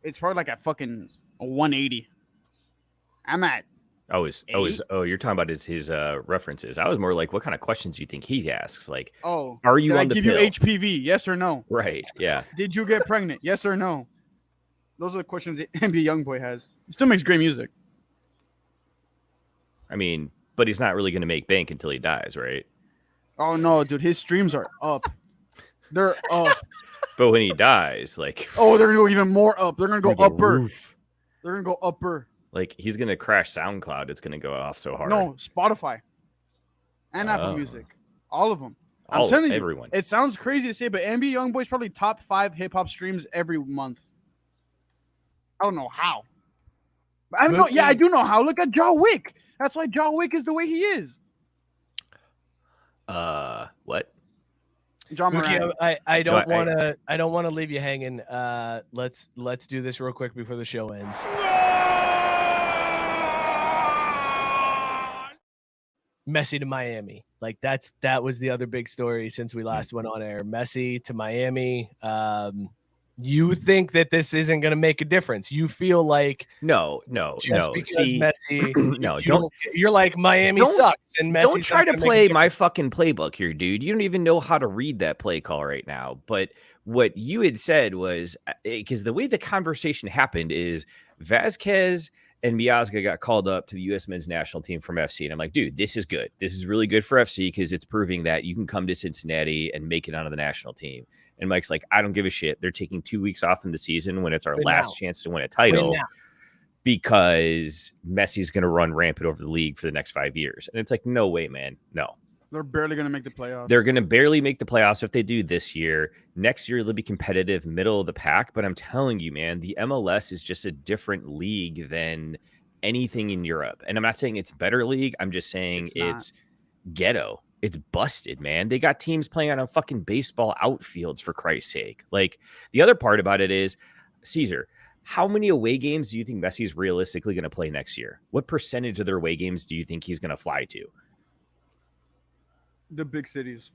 It's probably like a fucking 180. I'm at. You're talking about his references. I was more like, what kind of questions do you think he asks? Like, are you on the pill? Did I give you HPV? Yes or no? Right. Yeah. Did you get pregnant? Yes or no? Those are the questions that NBA YoungBoy has. He still makes great music. I mean, but he's not really going to make bank until he dies, right? Oh, no, dude. His streams are up. They're up. But when he dies, like... Oh, they're going to go even more up. They're going to go upper. Roof. They're going to go upper. Like, he's going to crash SoundCloud. It's going to go off so hard. No, Spotify. And Apple Music. All of them. I'm telling you. Everyone. It sounds crazy to say, but NBA YoungBoy's probably top 5 hip-hop streams every month. I don't know how. I do know how. Look at John Wick. That's why John Wick is the way he is. What? John Moran. I don't want to leave you hanging. Let's do this real quick before the show ends. Messi to Miami. Like that was the other big story since we last went on air. Messi to Miami. You think that this isn't going to make a difference? You feel like no. Because Messi, no, you're like Miami sucks, and Messi. Don't try to play my fucking playbook here, dude. You don't even know how to read that play call right now. But what you had said was, because the way the conversation happened is Vasquez and Miazga got called up to the U.S. men's national team from FC, and I'm like, dude, this is good. This is really good for FC because it's proving that you can come to Cincinnati and make it onto the national team. And Mike's like, I don't give a shit. They're taking 2 weeks off in the season when it's our last chance to win a title because Messi's going to run rampant over the league for the next 5 years. And it's like, no way, man. No. They're barely going to make the playoffs. They're going to barely make the playoffs if they do this year. Next year, they'll be competitive, middle of the pack. But I'm telling you, man, the MLS is just a different league than anything in Europe. And I'm not saying it's a better league. I'm just saying it's ghetto. It's busted, man. They got teams playing on a fucking baseball outfields, for Christ's sake. Like, the other part about it is, Caesar, how many away games do you think Messi's realistically going to play next year? What percentage of their away games do you think he's going to fly to? The big cities.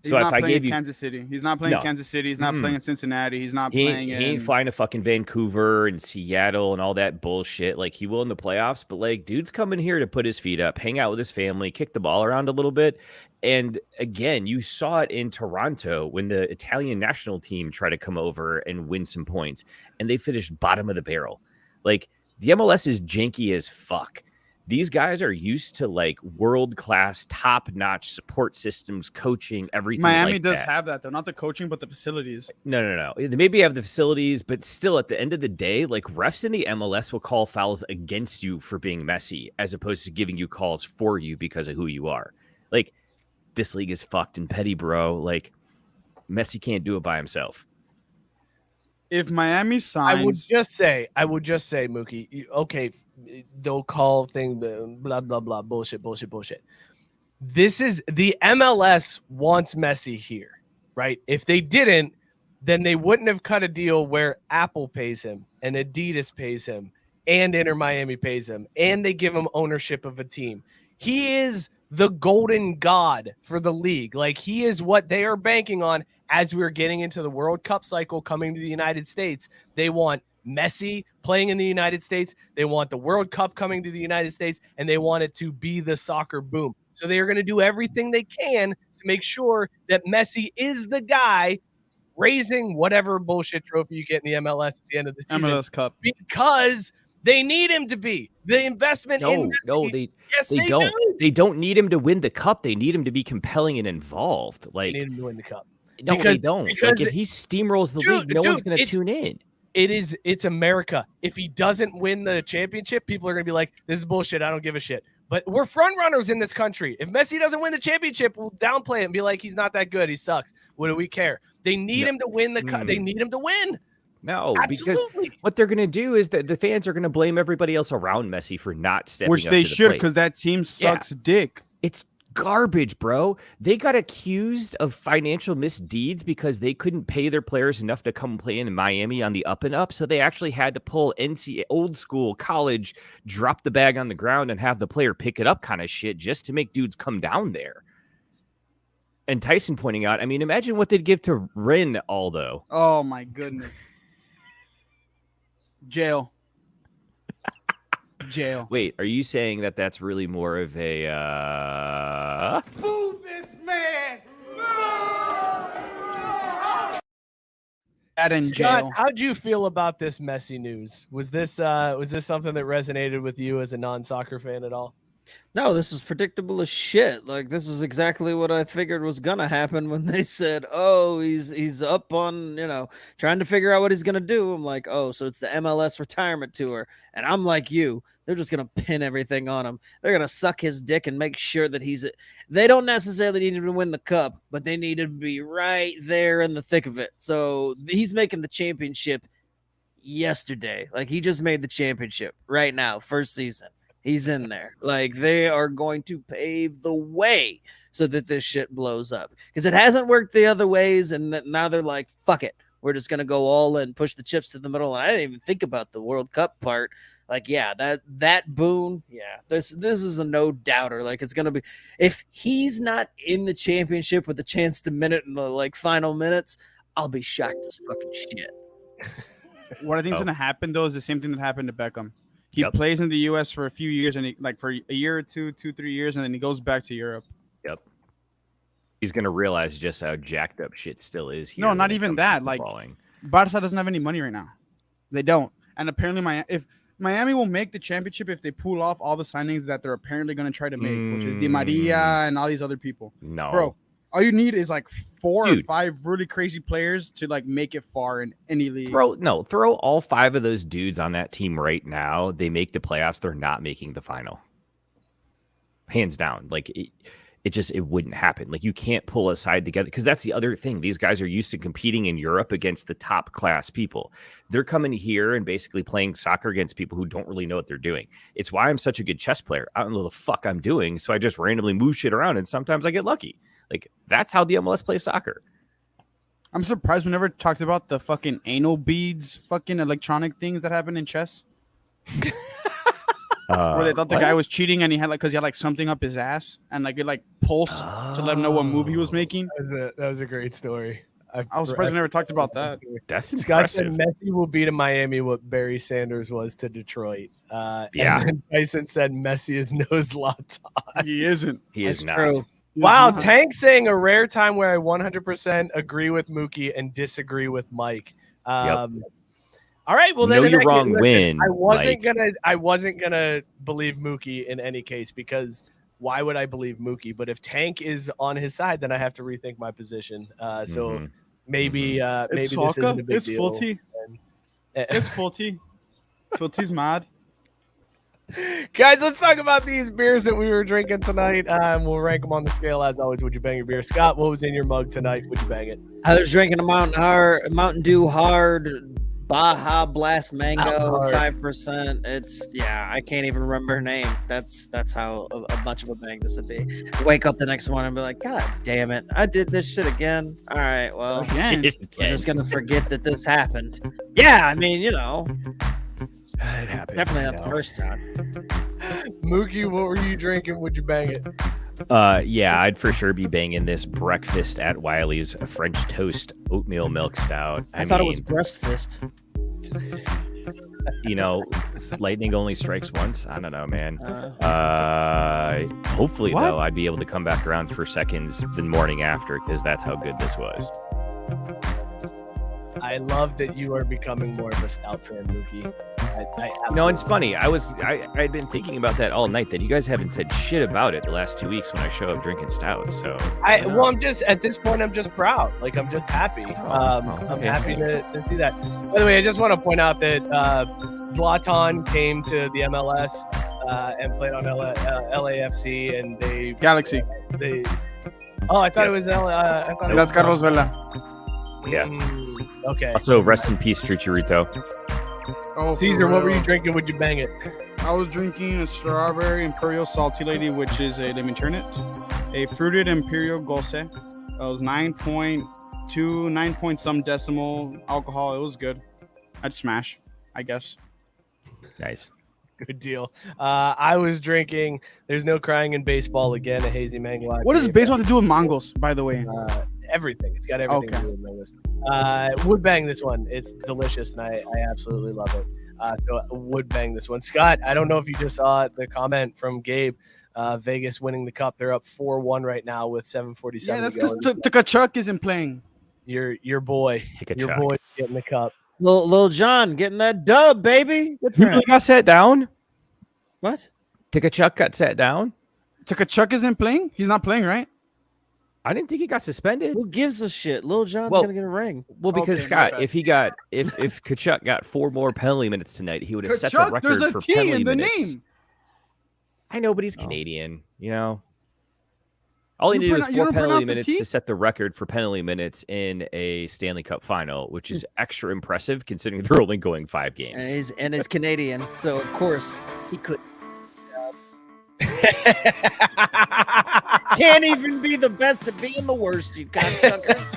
He's So not if I playing gave you Kansas City. He's not playing Kansas City. He's not playing in Cincinnati. He's not playing he ain't flying to fucking Vancouver and Seattle and all that bullshit. Like, he will in the playoffs, but like, dude's coming here to put his feet up, hang out with his family, kick the ball around a little bit. And again, you saw it in Toronto when the Italian national team tried to come over and win some points, and they finished bottom of the barrel. Like, the MLS is janky as fuck. These guys are used to like world-class, top-notch support systems, coaching, everything. Miami does have that, though. Not the coaching, but the facilities. No. They maybe have the facilities, but still, at the end of the day, like, refs in the MLS will call fouls against you for being Messi, as opposed to giving you calls for you because of who you are. Like, this league is fucked and petty, bro. Like, Messi can't do it by himself. If Miami signs, I would just say, Mookie, okay, they'll call thing blah blah blah bullshit. This is the MLS wants Messi here, right? If they didn't, then they wouldn't have cut a deal where Apple pays him and Adidas pays him and Inter Miami pays him and they give him ownership of a team. He is the golden god for the league. Like, he is what they are banking on as we're getting into the World Cup cycle coming to the United States. They want Messi playing in the United States. They want the World Cup coming to the United States, and they want it to be the soccer boom. So they are going to do everything they can to make sure that Messi is the guy raising whatever bullshit trophy you get in the MLS at the end of the season. MLS Cup. Because they need him to be. The investment in Messi, they don't. do. They don't need him to win the cup. They need him to be compelling and involved. Like, They need him to win the cup. No, they don't. Like, if he steamrolls the league, no one's going to tune in. It's America. If he doesn't win the championship, people are going to be like, this is bullshit. I don't give a shit. But we're front runners in this country. If Messi doesn't win the championship, we'll downplay it and be like, he's not that good. He sucks. What do we care? They need him to win the cup. They need him to win. No, Absolutely. because what they're going to do is that the fans are going to blame everybody else around Messi for not stepping Which up they to the should, plate. because that team sucks dick. It's garbage, bro. They got accused of financial misdeeds because they couldn't pay their players enough to come play in Miami on the up and up. So they actually had to pull NCAA old school college, drop the bag on the ground and have the player pick it up kind of shit just to make dudes come down there. And Tyson pointing out, I mean, imagine what they'd give to Rin Aldo. Oh my goodness. Jail. Jail. Wait, are you saying that that's really more of a Move this man. That in Scott, jail. how'd you feel about this Messi news? Was this something that resonated with you as a non-soccer fan at all? No, this is predictable as shit. Like, this is exactly what I figured was gonna happen when they said, "Oh, he's up on, trying to figure out what he's gonna do." I'm like, "Oh, so it's the MLS retirement tour." And I'm like you, they're just gonna pin everything on him. They're gonna suck his dick and make sure that they don't necessarily need him to win the cup, but they need him to be right there in the thick of it. So he's making the championship yesterday. Like, he just made the championship right now, first season. He's in there. Like, they are going to pave the way so that this shit blows up. Because it hasn't worked the other ways, and now they're like, fuck it. We're just going to go all in, push the chips to the middle. And I didn't even think about the World Cup part. Like, yeah, that boon, yeah, this is a no-doubter. Like, it's going to be – if he's not in the championship with a chance to win it in the, final minutes, I'll be shocked as fucking shit. What I think is going to happen, though, is the same thing that happened to Beckham. He plays in the U.S. for a few years, and for a year or 2, 3 years, and then he goes back to Europe. Yep. He's going to realize just how jacked up shit still is here. No, not even that. Like, Barca doesn't have any money right now. They don't. And apparently, if Miami will make the championship if they pull off all the signings that they're apparently going to try to make, which is Di Maria and all these other people. No. Bro, all you need is 4 or 5 really crazy players to make it far in any league. Throw all 5 of those dudes on that team right now. They make the playoffs. They're not making the final. Hands down. Like, it wouldn't happen. Like, you can't pull a side together, because that's the other thing. These guys are used to competing in Europe against the top class people. They're coming here and basically playing soccer against people who don't really know what they're doing. It's why I'm such a good chess player. I don't know what the fuck I'm doing, so I just randomly move shit around, and sometimes I get lucky. Like, that's how the MLS plays soccer. I'm surprised we never talked about the fucking anal beads, fucking electronic things that happen in chess. Where they thought the guy was cheating, and he had because he had something up his ass, and it pulsed to let him know what move he was making. That was a great story. I was surprised we never talked about that. That's Scott said impressive. Messi will be to Miami what Barry Sanders was to Detroit. Yeah. And Tyson said Messi is no Zlatan. He isn't. He is That's not. true. Wow, Tank saying a rare time where I 100% agree with Mookie and disagree with Mike. All right, well then Know in you're that wrong. case, Win. I wasn't gonna believe Mookie in any case, because why would I believe Mookie? But if Tank is on his side, then I have to rethink my position. So maybe maybe this isn't a big it's deal. full T. It's full T. Full T's mad. Guys, let's talk about these beers that we were drinking tonight. We'll rank them on the scale as always. Would you bang your beer? Scott, what was in your mug tonight? Would you bang it? I was drinking a Mountain Dew Hard Baja Blast Mango, 5%. I can't even remember her name. That's how much of a bang this would be. Wake up the next morning and be like, God damn it, I did this shit again. All right, well, Again. we're just gonna forget that this happened. Yeah, I mean, It happens. definitely not the first time. Mookie, what were you drinking? Would you bang it? Yeah, I'd for sure be banging this breakfast at Wiley's French toast oatmeal milk stout. I thought it was breast fist. You know, lightning only strikes once. I don't know, man. Hopefully, What? though, I'd be able to come back around for seconds the morning after because that's how good this was. I love that you are becoming more of a stout fan, Mookie. No, it's funny. I'd been thinking about that all night. That you guys haven't said shit about it the last 2 weeks when I show up drinking stouts. So I'm just at this point. I'm just proud. Like I'm just happy. I'm okay, happy thanks. to see that. By the way, I just want to point out that Zlatan came to the MLS and played on LAFC, and Galaxy. I thought it was I thought it That's was, Carlos Vela. Yeah. Okay. Also, rest in peace, Chicharito. Oh, for Caesar, what were real. you drinking? Would you bang it? I was drinking a strawberry imperial salty lady, which is let me turn it, a fruited imperial gose. It was 9.2, 9 point some decimal alcohol. It was good. I'd smash, I guess. Nice. Good deal. I was drinking. There's no crying in baseball again. A hazy mango. What does baseball have to do with Mongols, by the way? Everything. It's got everything to do with mangoes. Would bang this one. It's delicious, and I absolutely love it. So would bang this one. Scott, I don't know if you just saw the comment from Gabe. Vegas winning the cup. They're up 4-1 right now with 7:47. Yeah, that's to go. because Tkachuk isn't playing. Your boy getting the cup. Lil John getting that dub, baby. Good for You him. really got sat down? What? Tikachuk got sat down? Tkachuk isn't playing? He's not playing, right? I didn't think he got suspended. Who gives a shit? Lil John's Well- gonna get a ring. Well, because Okay, Scott, my bad. if Kachuk got 4 more penalty minutes tonight, he would have set the Tkachuk, record there's a for T penalty in the minutes. name. I know, but he's Canadian. You know, all he You needed was you 4 don't penalty pronounce the minutes T? to set the record for penalty minutes in a Stanley Cup final, which is extra impressive considering they're only going 5 games. And he's Canadian, so of course he could. Can't even be the best at being the worst, you cocksuckers.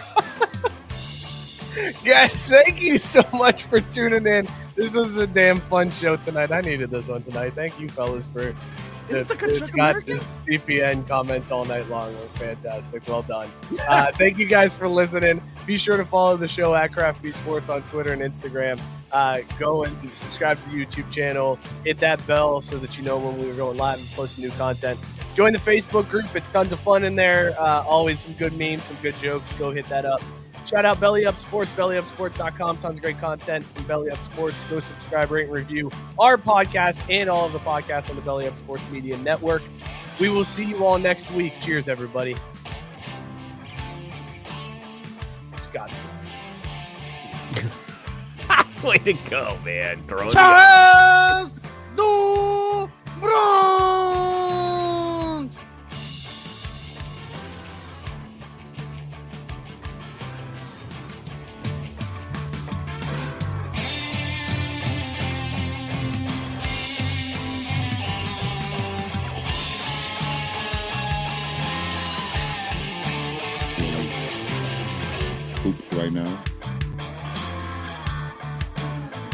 Guys, thank you so much for tuning in. This was a damn fun show tonight. I needed this one tonight. Thank you, fellas, for Isn't Tkachuk Scott American? CPN comments all night long. It was fantastic. Well done. Thank you guys for listening. Be sure to follow the show at Craft B Sports on Twitter and Instagram. Go and subscribe to the YouTube channel. Hit that bell so that you know when we're going live and posting new content. Join the Facebook group. It's tons of fun in there. Always some good memes, some good jokes. Go hit that up. Shout out Belly Up Sports, bellyupsports.com. Tons of great content from Belly Up Sports. Go subscribe, rate, and review our podcast and all of the podcasts on the Belly Up Sports Media Network. We will see you all next week. Cheers, everybody. Scott's Way to go, man. Throwing Charles do Bronx. Poop right now.